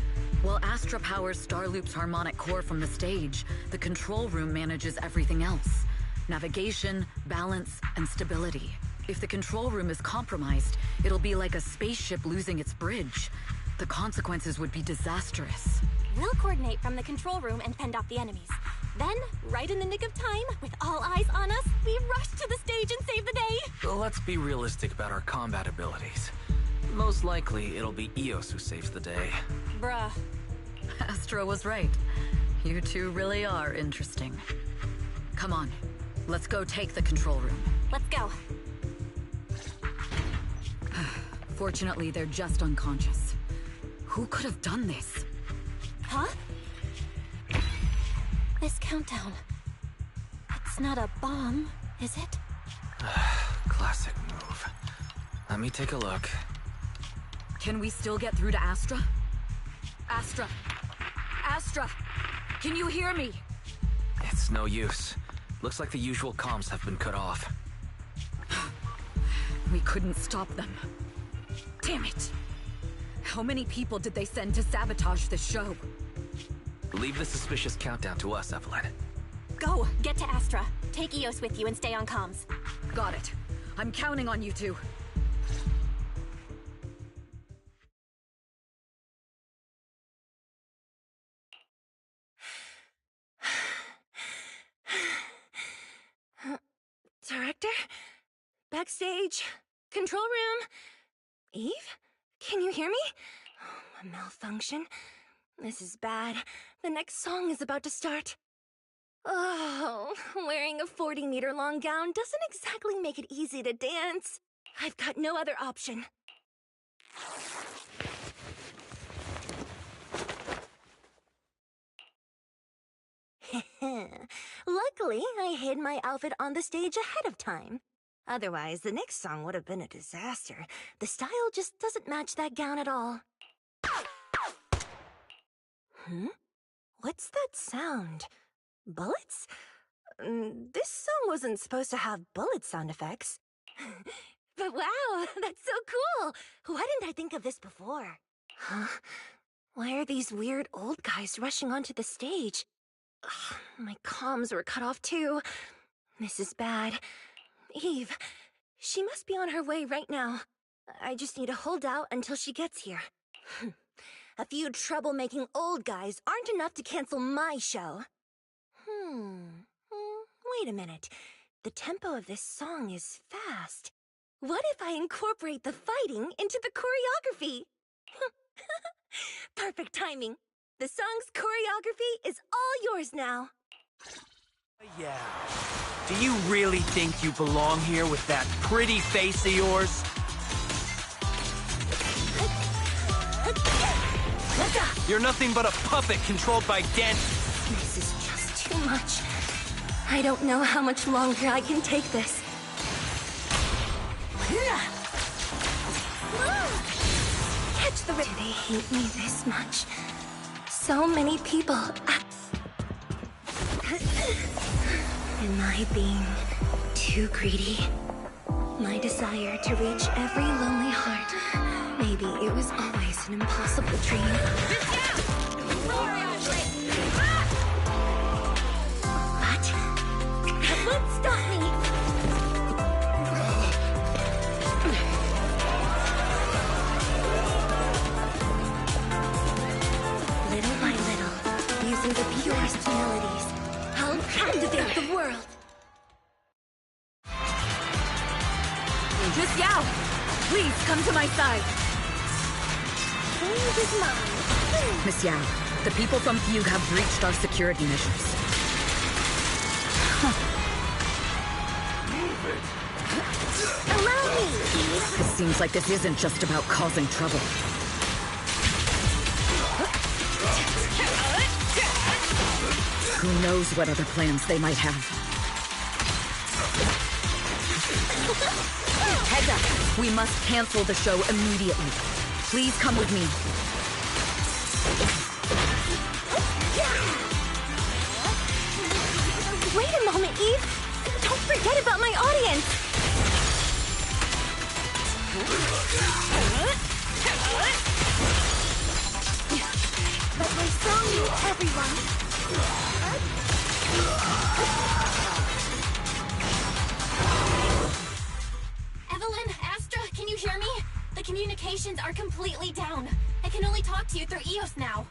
Speaker 5: While Astra powers Starloop's harmonic core from the stage, the control room manages everything else. Navigation, balance, and stability. If the control room is compromised, it'll be like a spaceship losing its bridge. The consequences would be disastrous.
Speaker 4: We'll coordinate from the control room and fend off the enemies. Then, right in the nick of time, with all eyes on us, we rush to the stage and save the day!
Speaker 3: Let's be realistic about our combat abilities. Most likely, it'll be Eos who saves the day.
Speaker 4: Bruh.
Speaker 5: Astra was right. You two really are interesting. Come on, let's go take the control room.
Speaker 4: Let's go.
Speaker 5: Fortunately, they're just unconscious. Who could have done this?
Speaker 4: Huh? This countdown. It's not a bomb, is it?
Speaker 3: Classic move. Let me take a look.
Speaker 5: Can we still get through to Astra? Astra! Astra! Can you hear me?
Speaker 3: It's no use. Looks like the usual comms have been cut off.
Speaker 5: We couldn't stop them. Damn it! How many people did they send to sabotage this show?
Speaker 3: Leave the suspicious countdown to us, Evelyn.
Speaker 4: Go! Get to Astra. Take Eos with you and stay on comms.
Speaker 5: Got it. I'm counting on you two.
Speaker 4: Director? Backstage? Control room? Eve? Can you hear me? A malfunction? This is bad. The next song is about to start. Oh, wearing a 40-meter long gown doesn't exactly make it easy to dance. I've got no other option. Luckily, I hid my outfit on the stage ahead of time. Otherwise, the next song would have been a disaster. The style just doesn't match that gown at all. What's that sound? Bullets? This song wasn't supposed to have bullet sound effects. But wow, that's so cool! Why didn't I think of this before? Huh? Why are these weird old guys rushing onto the stage? Ugh, my comms were cut off too. This is bad. Eve, she must be on her way right now. I just need to hold out until she gets here. A few troublemaking old guys aren't enough to cancel my show. Wait a minute. The tempo of this song is fast. What if I incorporate the fighting into the choreography? Perfect timing. The song's choreography is all yours now.
Speaker 12: Yeah. Do you really think you belong here with that pretty face of yours? You're nothing but a puppet controlled by Genshin.
Speaker 4: This is just too much. I don't know how much longer I can take this. Catch the rip. Do they hate me this much? So many people. Am I being too greedy? My desire to reach every lonely heart. Maybe it was always an impossible dream. What? That won't stop me! Little by little, using the purest melodies, I'll captivate the world.
Speaker 5: Miss Yao, please come to my side. Miss Yao, the people from Fugue have breached our security measures.
Speaker 4: Allow me!
Speaker 5: It seems like this isn't just about causing trouble. Who knows what other plans they might have. Heads up! We must cancel the show immediately. Please come with me.
Speaker 4: Wait a moment, Eve! Don't forget about my audience! But my song needs everyone.
Speaker 1: Evelyn, Astra, can you hear me? The communications are completely down. I can only talk to you through EOS now.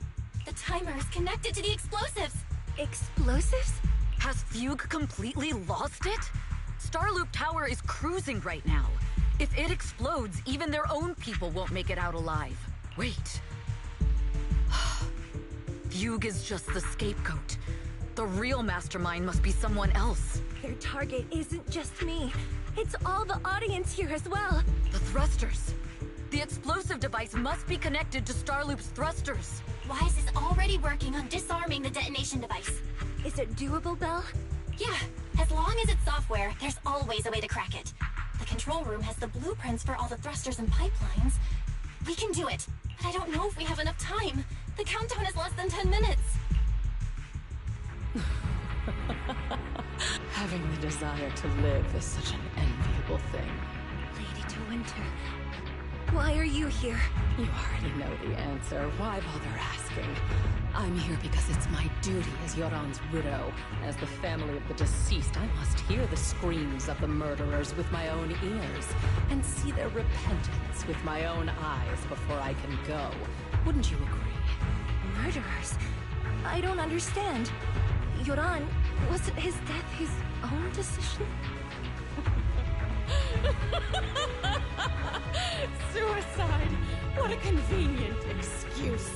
Speaker 1: The timer is connected to the explosives.
Speaker 4: Explosives?
Speaker 5: Has Fugue completely lost it? Starloop Tower is cruising right now. If it explodes, even their own people won't make it out alive. Wait. Fugue is just the scapegoat. The real mastermind must be someone else.
Speaker 4: Their target isn't just me. It's all the audience here as well.
Speaker 5: The thrusters. The explosive device must be connected to Starloop's thrusters.
Speaker 1: Wise is already working on disarming the detonation device.
Speaker 4: Is it doable, Belle?
Speaker 1: Yeah, as long as it's software, there's always a way to crack it. The control room has the blueprints for all the thrusters and pipelines. We can do it, but I don't know if we have enough time. The countdown is less than 10 minutes.
Speaker 11: Having the desire to live is such an enviable thing.
Speaker 4: Lady De Winter, why are you here?
Speaker 11: You already know the answer. Why bother asking? I'm here because it's my duty as Yoran's widow. As the family of the deceased, I must hear the screams of the murderers with my own ears, and see their repentance with my own eyes before I can go. Wouldn't you agree?
Speaker 4: Murderers? I don't understand. Yoran, wasn't his death his own decision?
Speaker 11: Suicide! What a convenient excuse.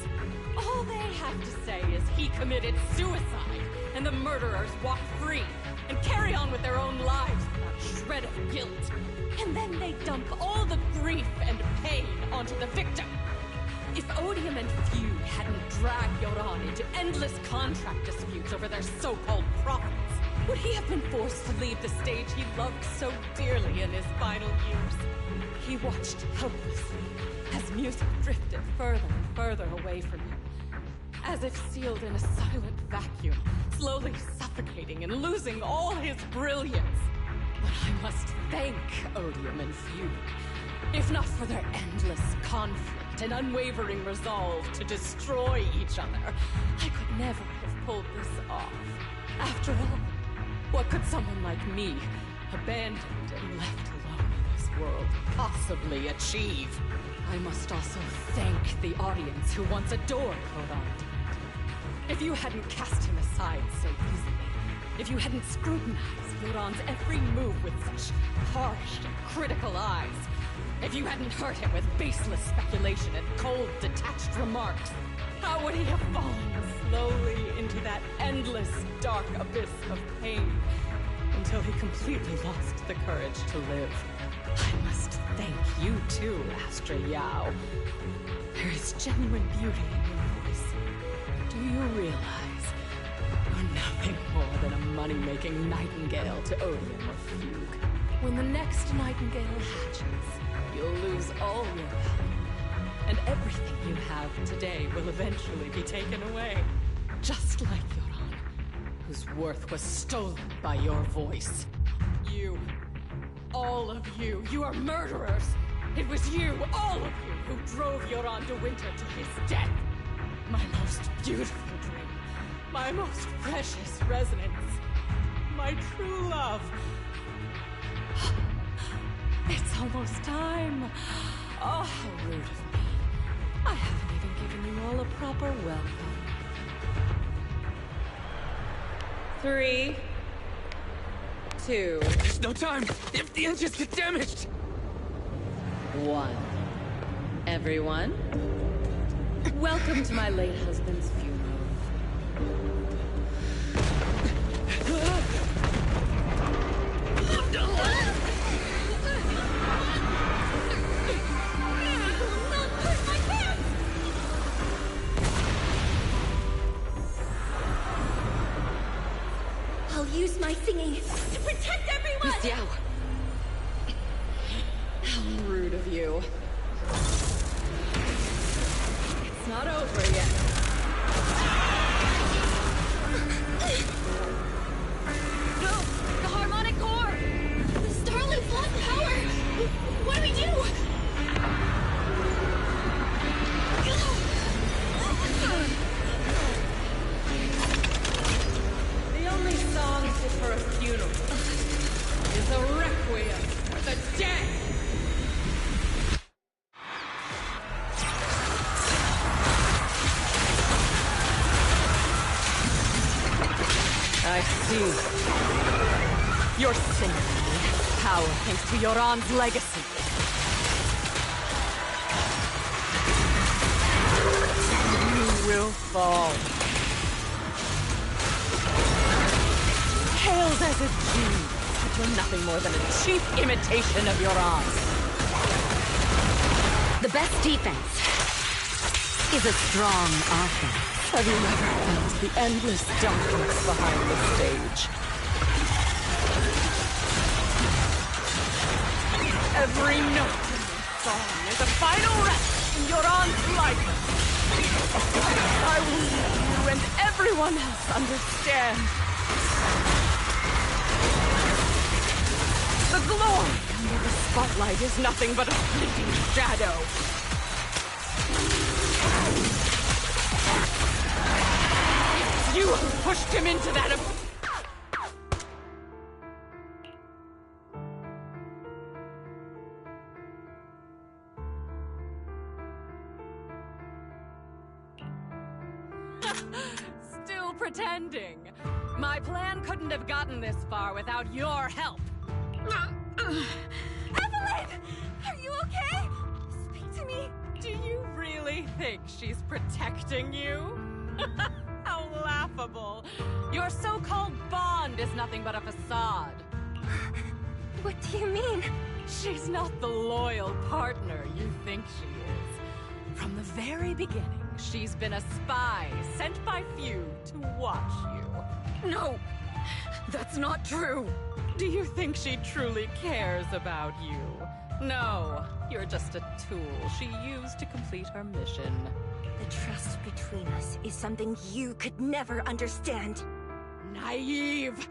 Speaker 11: All they have to say is he committed suicide, and the murderers walk free and carry on with their own lives without a shred of guilt. And then they dump all the grief and pain onto the victim. If Odium and Fugue hadn't dragged Yoran into endless contract disputes over their so-called profits, would he have been forced to leave the stage he loved so dearly in his final years? He watched helplessly as music drifted further and further away from him, as if sealed in a silent vacuum, slowly suffocating and losing all his brilliance. But I must thank Odium and Fugue, if not for their endless conflict and unwavering resolve to destroy each other, I could never have pulled this off. After all, what could someone like me, abandoned and left alone in this world, possibly achieve? I must also thank the audience who once adored Yoran. If you hadn't cast him aside so easily, if you hadn't scrutinized Yoran's every move with such harsh and critical eyes, if you hadn't hurt him with baseless speculation and cold, detached remarks, How would he have fallen slowly into that endless, dark abyss of pain until he completely lost the courage to live? I must thank you too, Astra Yao. There is genuine beauty in your voice. Do you realize you're nothing more than a money-making nightingale to Odium or Fugue? When the next nightingale hatches, you'll lose all your value, and everything you have today will eventually be taken away. Just like Yoran, whose worth was stolen by your voice. You, all of you, you are murderers! It was you, all of you, who drove Yoran de Winter to his death! My most beautiful dream, my most precious resonance, my true love. It's almost time. Oh, how rude of me. I haven't even given you all a proper welcome. 3, 2...
Speaker 12: There's no time! If the engines get damaged!
Speaker 11: 1. Everyone, welcome to my late husband's funeral.
Speaker 4: I'll use my singing to protect everyone!
Speaker 11: Miss Yao! How rude of you. It's not over yet.
Speaker 4: No! The harmonic core! The Starloop's lost power! What do we do?
Speaker 11: The only song fit for a funeral is a requiem for the dead! I see. You're singing power thanks to Yoran's legacy. You will fall. Hailed as a genius, but you're nothing more than a cheap imitation of Yoran.
Speaker 5: The best defense is a strong offense.
Speaker 11: Have you never felt the endless darkness behind the stage? Every note in this song is a final rest in Yoran's life. I will let you and everyone else understand. The glory under the spotlight is nothing but a fleeting shadow. You who pushed him into that Still pretending. My plan couldn't have gotten this far without your help.
Speaker 4: Evelyn! Are you okay? Speak to me.
Speaker 11: Do you really think she's protecting you? How laughable. Your so-called bond is nothing but a facade.
Speaker 4: What do you mean?
Speaker 11: She's not the loyal partner you think she is. From the very beginning, she's been a spy sent by few to watch you.
Speaker 5: No, that's not true.
Speaker 11: Do you think she truly cares about you? No, you're just a tool she used to complete her mission.
Speaker 4: The trust between us is something you could never understand.
Speaker 11: Naive!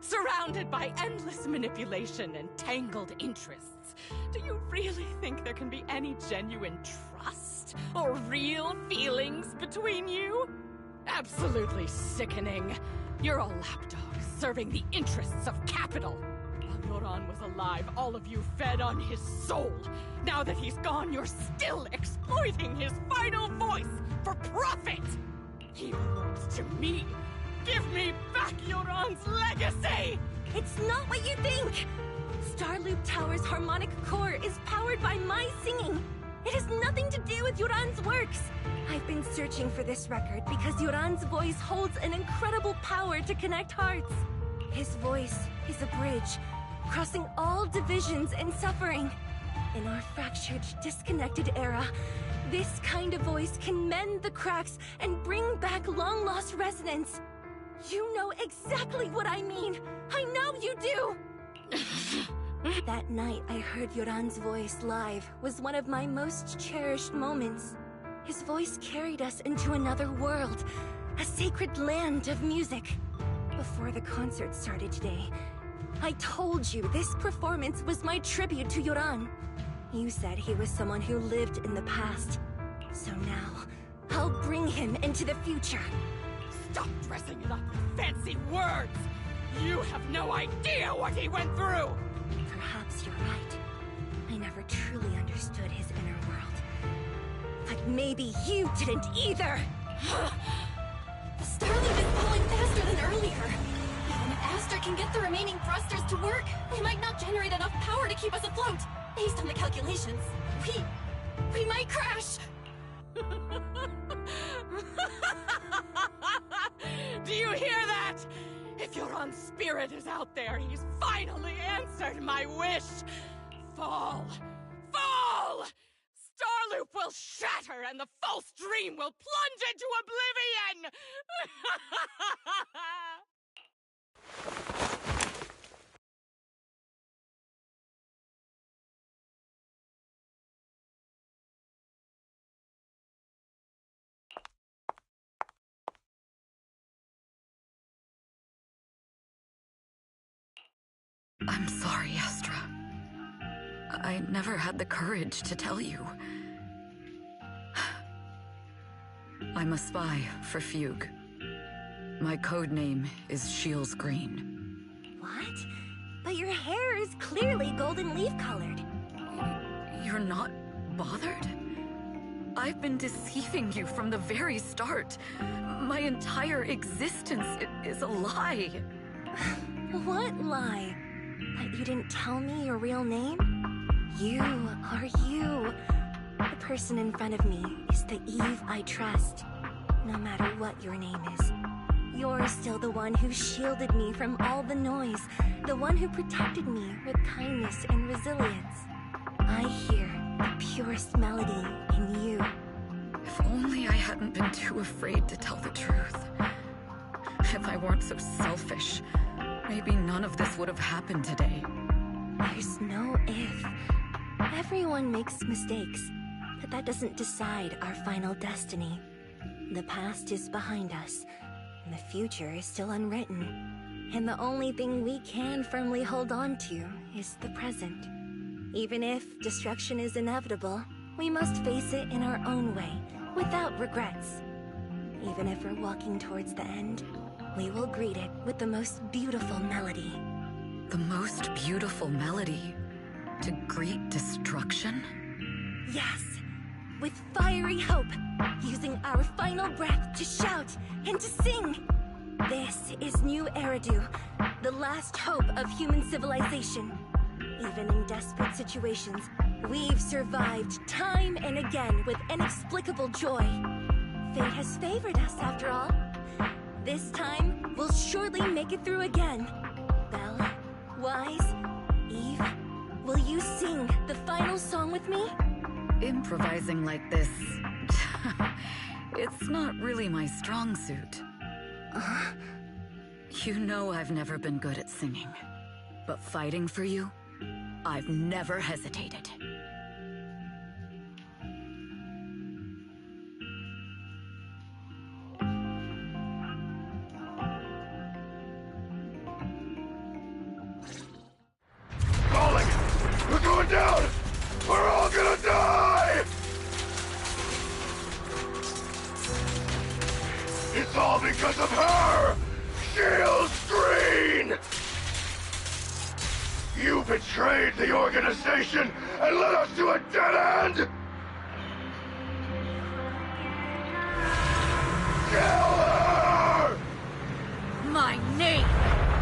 Speaker 11: Surrounded by endless manipulation and tangled interests. Do you really think there can be any genuine trust or real feelings between you? Absolutely sickening. You're a lapdog serving the interests of capital. While Yoran was alive, all of you fed on his soul. Now that he's gone, you're still exploiting his final voice for profit. He belongs to me. Give me back Yoran's legacy!
Speaker 4: It's not what you think! Starloop Tower's harmonic core is powered by my singing. It has nothing to do with Yoran's works! I've been searching for this record because Yoran's voice holds an incredible power to connect hearts. His voice is a bridge, crossing all divisions and suffering. In our fractured, disconnected era, this kind of voice can mend the cracks and bring back long-lost resonance. You know exactly what I mean! I know you do! That night I heard Yoran's voice live was one of my most cherished moments. His voice carried us into another world, a sacred land of music. Before the concert started today, I told you this performance was my tribute to Yoran. You said he was someone who lived in the past. So now, I'll bring him into the future.
Speaker 13: Stop dressing it up with fancy words! You have no idea what he went through!
Speaker 4: Perhaps you're right. I never truly understood his inner world. But maybe you didn't either!
Speaker 1: The Starloop is pulling faster than earlier. Even if Aster can get the remaining thrusters to work, they might not generate enough power to keep us afloat. Based on the calculations, we might crash!
Speaker 13: Do you hear that? If Yoran's spirit is out there, he's finally answered my wish! Fall! Fall! Starloop will shatter and the false dream will plunge into oblivion!
Speaker 5: I'm sorry, Astra. I never had the courage to tell you. I'm a spy for Fugue. My code name is Shields Green.
Speaker 4: What? But your hair is clearly golden leaf colored.
Speaker 5: You're not bothered? I've been deceiving you from the very start. My entire existence is a lie.
Speaker 4: What lie? That you didn't tell me your real name? You are you. The person in front of me is the Eve I trust. No matter what your name is. You're still the one who shielded me from all the noise. The one who protected me with kindness and resilience. I hear the purest melody in you.
Speaker 5: If only I hadn't been too afraid to tell the truth. If I weren't so selfish, maybe none of this would have happened today.
Speaker 4: There's no if. Everyone makes mistakes, but that doesn't decide our final destiny. The past is behind us, and the future is still unwritten. And the only thing we can firmly hold on to is the present. Even if destruction is inevitable, we must face it in our own way, without regrets. Even if we're walking towards the end, we will greet it with the most beautiful melody.
Speaker 5: The most beautiful melody? To greet destruction?
Speaker 4: Yes, with fiery hope, using our final breath to shout and to sing. This is New Eridu, the last hope of human civilization. Even in desperate situations, we've survived time and again with inexplicable joy. Fate has favored us after all. This time, we'll surely make it through again. Belle, Wise, Eve, will you sing the final song with me?
Speaker 5: Improvising like this... it's not really my strong suit. You know I've never been good at singing. But fighting for you, I've never hesitated.
Speaker 10: Calling! We're going down! We're all gonna die! It's all because of her! Shields Green! You betrayed the organization and led us to a dead end! Kill her!
Speaker 5: My name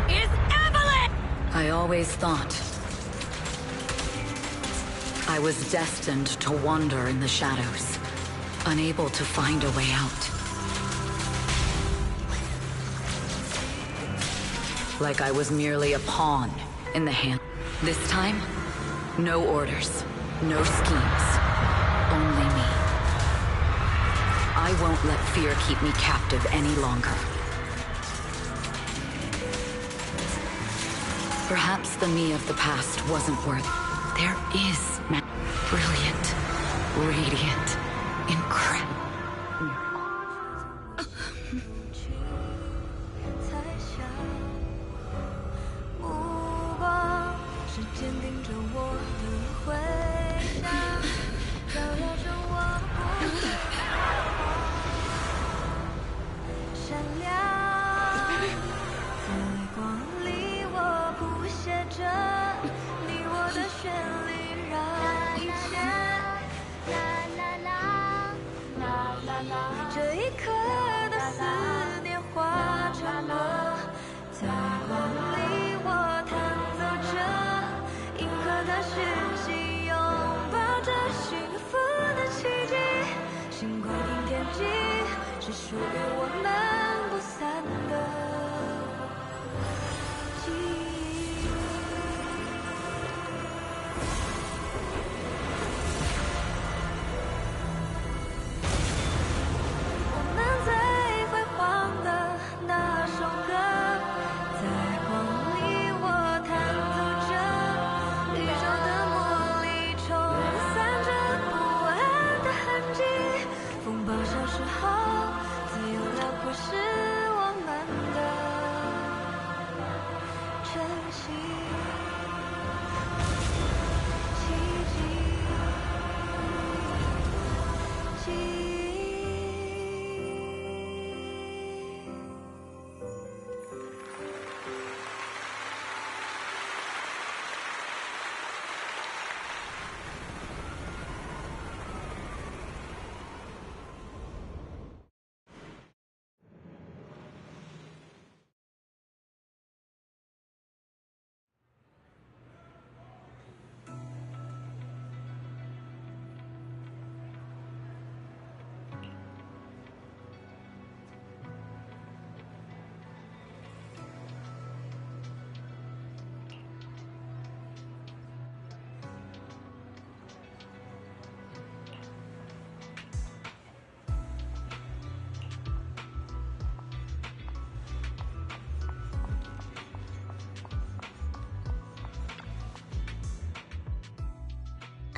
Speaker 5: is Evelyn! I always thought I was destined to wander in the shadows, unable to find a way out. Like I was merely a pawn in the hand. This time, no orders, no schemes, only me. I won't let fear keep me captive any longer. Perhaps the me of the past wasn't worth. There is brilliant, radiant, incredible.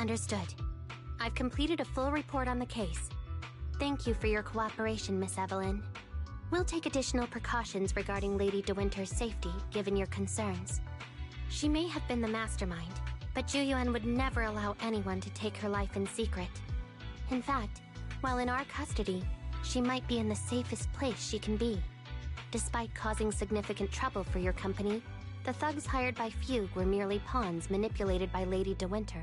Speaker 1: Understood. I've completed a full report on the case. Thank you for your cooperation, Miss Evelyn. We'll take additional precautions regarding Lady De Winter's safety, given your concerns. She may have been the mastermind, but Juyuan would never allow anyone to take her life in secret. In fact, while in our custody, she might be in the safest place she can be. Despite causing significant trouble for your company, the thugs hired by Fugue were merely pawns manipulated by Lady De Winter,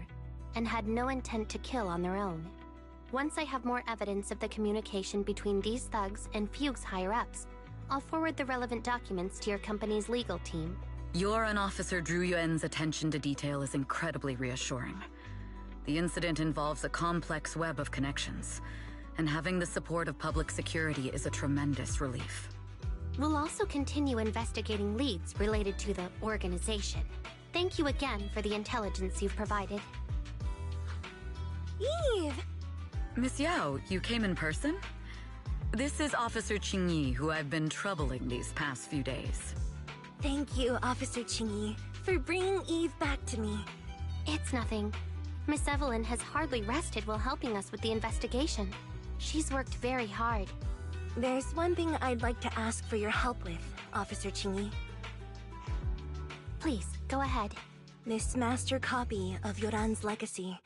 Speaker 1: and had no intent to kill on their own. Once I have more evidence of the communication between these thugs and Fugue's higher-ups, I'll forward the relevant documents to your company's legal team.
Speaker 5: Your and Officer Zhu Yuan's attention to detail is incredibly reassuring. The incident involves a complex web of connections, and having the support of public security is a tremendous relief.
Speaker 1: We'll also continue investigating leads related to the organization. Thank you again for the intelligence you've provided.
Speaker 4: Eve!
Speaker 5: Miss Yao, you came in person? This is Officer Qingyi, who I've been troubling these past few days.
Speaker 4: Thank you, Officer Qingyi, for bringing Eve back to me.
Speaker 1: It's nothing. Miss Evelyn has hardly rested while helping us with the investigation. She's worked very hard.
Speaker 4: There's one thing I'd like to ask for your help with, Officer Qingyi.
Speaker 1: Please, go ahead.
Speaker 4: This master copy of Yoran's legacy.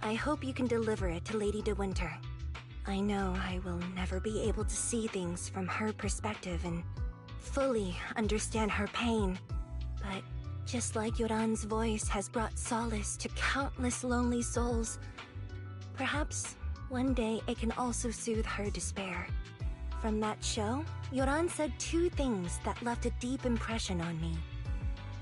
Speaker 4: I hope you can deliver it to Lady De Winter. I know I will never be able to see things from her perspective and fully understand her pain. But just like Yoran's voice has brought solace to countless lonely souls, perhaps one day it can also soothe her despair. From that show, Yoran said two things that left a deep impression on me.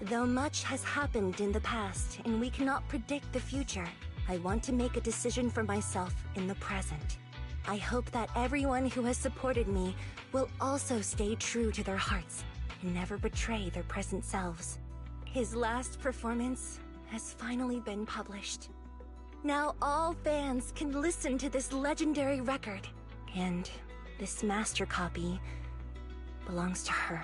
Speaker 4: Though much has happened in the past and we cannot predict the future, I want to make a decision for myself in the present. I hope that everyone who has supported me will also stay true to their hearts and never betray their present selves. His last performance has finally been published. Now all fans can listen to this legendary record, and this master copy belongs to her.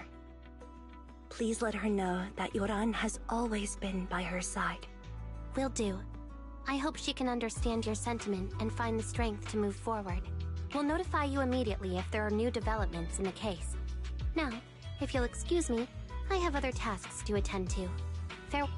Speaker 4: Please let her know that Yoran has always been by her side.
Speaker 1: Will do. I hope she can understand your sentiment and find the strength to move forward. We'll notify you immediately if there are new developments in the case. Now, if you'll excuse me, I have other tasks to attend to. Farewell.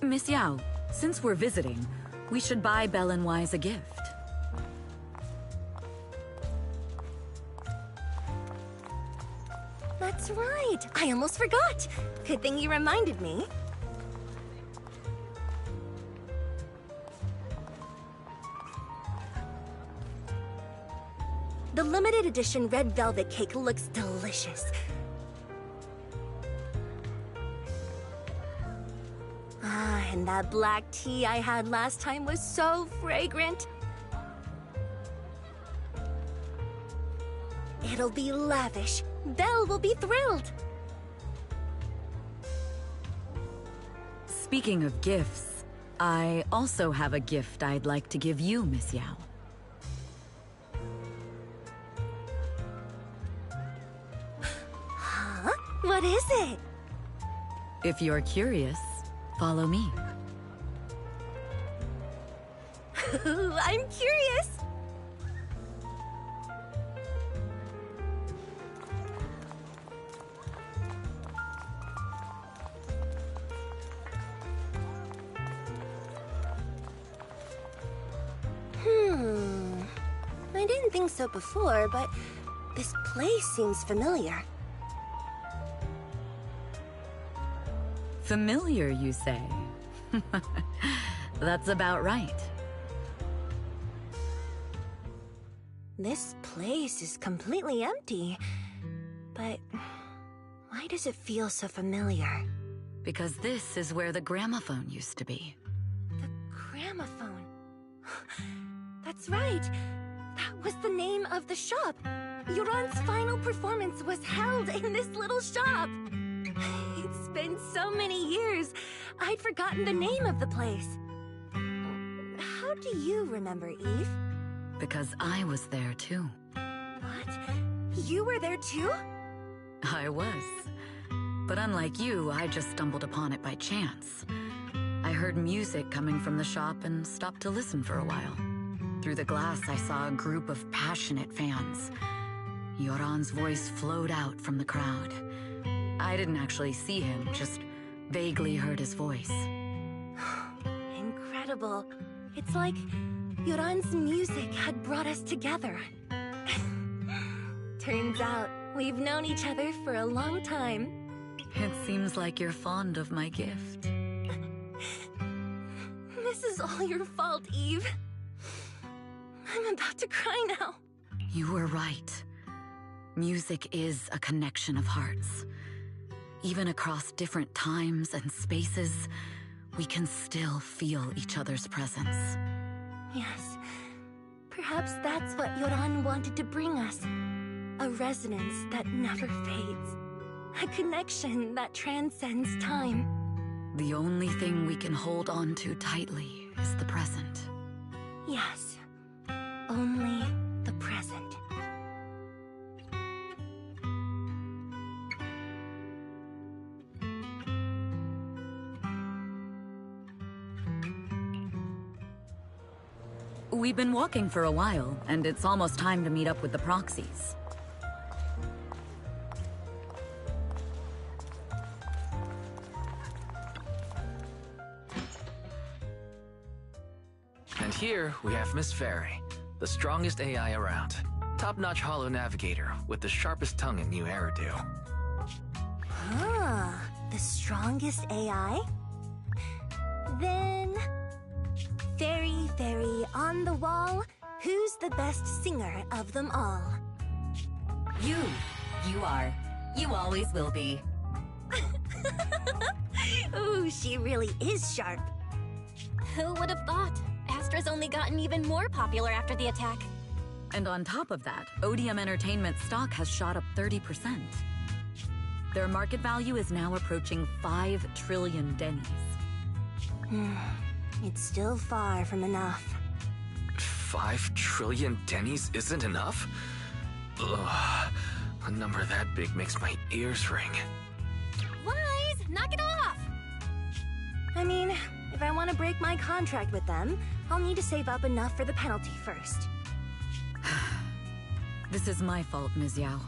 Speaker 5: Miss Yao, since we're visiting, we should buy Belle and Wise a gift.
Speaker 4: That's right! I almost forgot! Good thing you reminded me. The limited edition red velvet cake looks delicious. And that black tea I had last time was so fragrant. It'll be lavish. Belle will be thrilled.
Speaker 5: Speaking of gifts, I also have a gift I'd like to give you, Miss Yao.
Speaker 4: Huh? What is it?
Speaker 5: If you're curious, follow me.
Speaker 4: I'm curious! I didn't think so before, but this place seems familiar.
Speaker 5: Familiar, you say? That's about right.
Speaker 4: This place is completely empty. But why does it feel so familiar?
Speaker 5: Because this is where the gramophone used to be.
Speaker 4: The gramophone. That's right. That was the name of the shop. Yoran's final performance was held in this little shop. It's been so many years, I'd forgotten the name of the place. How do you remember, Eve?
Speaker 5: Because I was there too.
Speaker 4: What? You were there too?
Speaker 5: I was. But unlike you, I just stumbled upon it by chance. I heard music coming from the shop and stopped to listen for a while. Through the glass, I saw a group of passionate fans. Yoran's voice flowed out from the crowd. I didn't actually see him, just vaguely heard his voice.
Speaker 4: Incredible. It's like Yoran's music had brought us together. Turns out, we've known each other for a long time.
Speaker 5: It seems like you're fond of my gift.
Speaker 4: This is all your fault, Eve. I'm about to cry now.
Speaker 5: You were right. Music is a connection of hearts. Even across different times and spaces, we can still feel each other's presence.
Speaker 4: Yes. Perhaps that's what Yoran wanted to bring us. A resonance that never fades. A connection that transcends time.
Speaker 5: The only thing we can hold on to tightly is the present.
Speaker 4: Yes. Only the present.
Speaker 5: We've been walking for a while, and it's almost time to meet up with the proxies.
Speaker 3: And here we have Miss Fairy, the strongest AI around. Top-notch holo navigator with the sharpest tongue in New Eridu.
Speaker 4: Ah, the strongest AI? Then... Fairy, on the wall, who's the best singer of them all?
Speaker 9: You. You are. You always will be.
Speaker 4: Ooh, she really is sharp.
Speaker 1: Who would have thought? Astra's only gotten even more popular after the attack.
Speaker 5: And on top of that, ODM Entertainment's stock has shot up 30%. Their market value is now approaching 5 trillion dennies.
Speaker 4: It's still far from enough.
Speaker 3: 5 trillion dennies isn't enough? Ugh, a number that big makes my ears ring.
Speaker 1: Wise, knock it off!
Speaker 4: I mean, if I want to break my contract with them, I'll need to save up enough for the penalty first.
Speaker 5: This is my fault, Ms. Yao.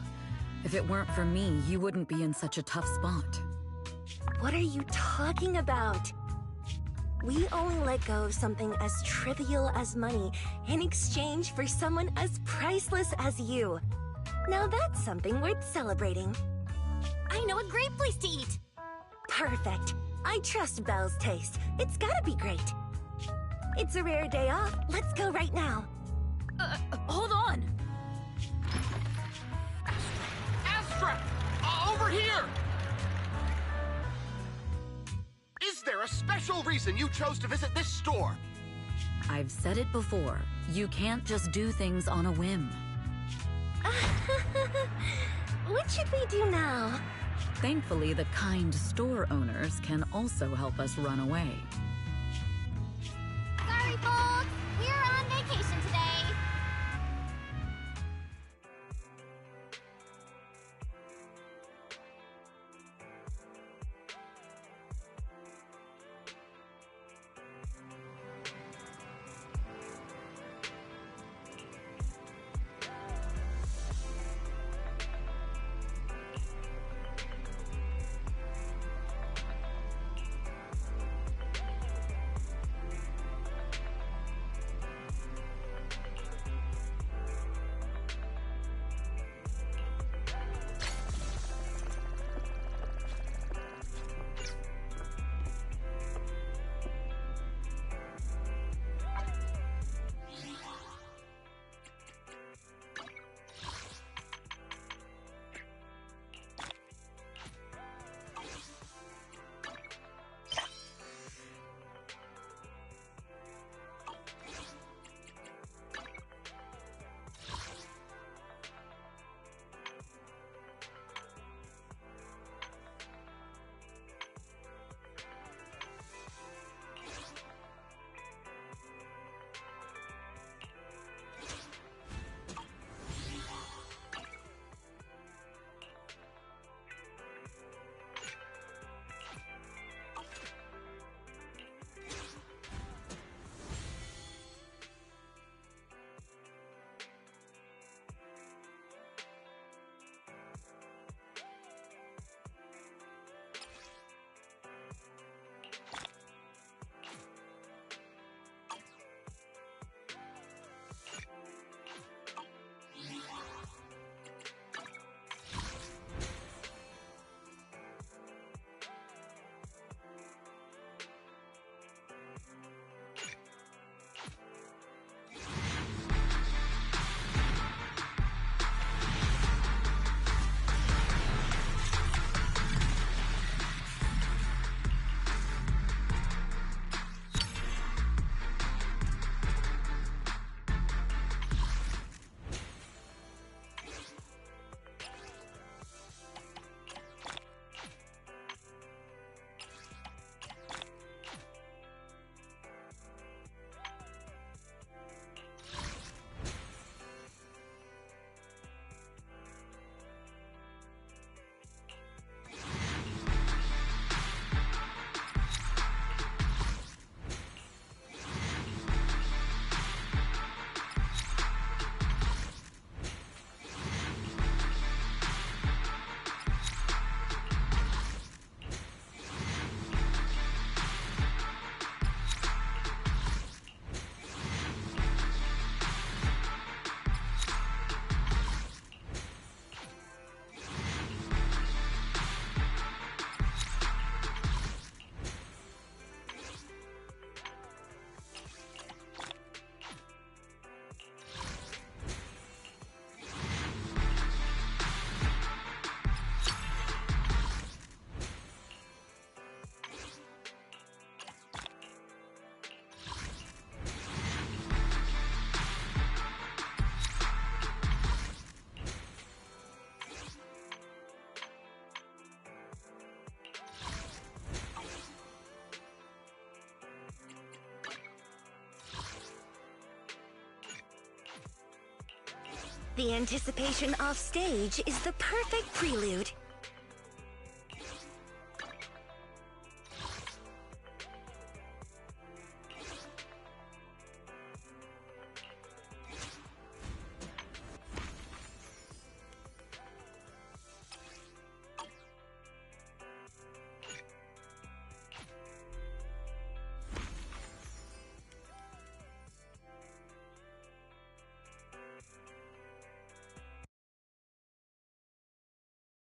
Speaker 5: If it weren't for me, you wouldn't be in such a tough spot.
Speaker 4: What are you talking about? We only let go of something as trivial as money in exchange for someone as priceless as you. Now that's something worth celebrating.
Speaker 1: I know a great place to eat!
Speaker 4: Perfect. I trust Belle's taste. It's gotta be great. It's a rare day off. Let's go right now.
Speaker 13: Hold on!
Speaker 10: Astra! Over here! Is there a special reason you chose to visit this store?
Speaker 5: I've said it before. You can't just do things on a whim.
Speaker 4: What should we do now?
Speaker 5: Thankfully, the kind store owners can also help us run away.
Speaker 1: Sorry, folks! We're on vacation today!
Speaker 4: The anticipation off stage is the perfect prelude.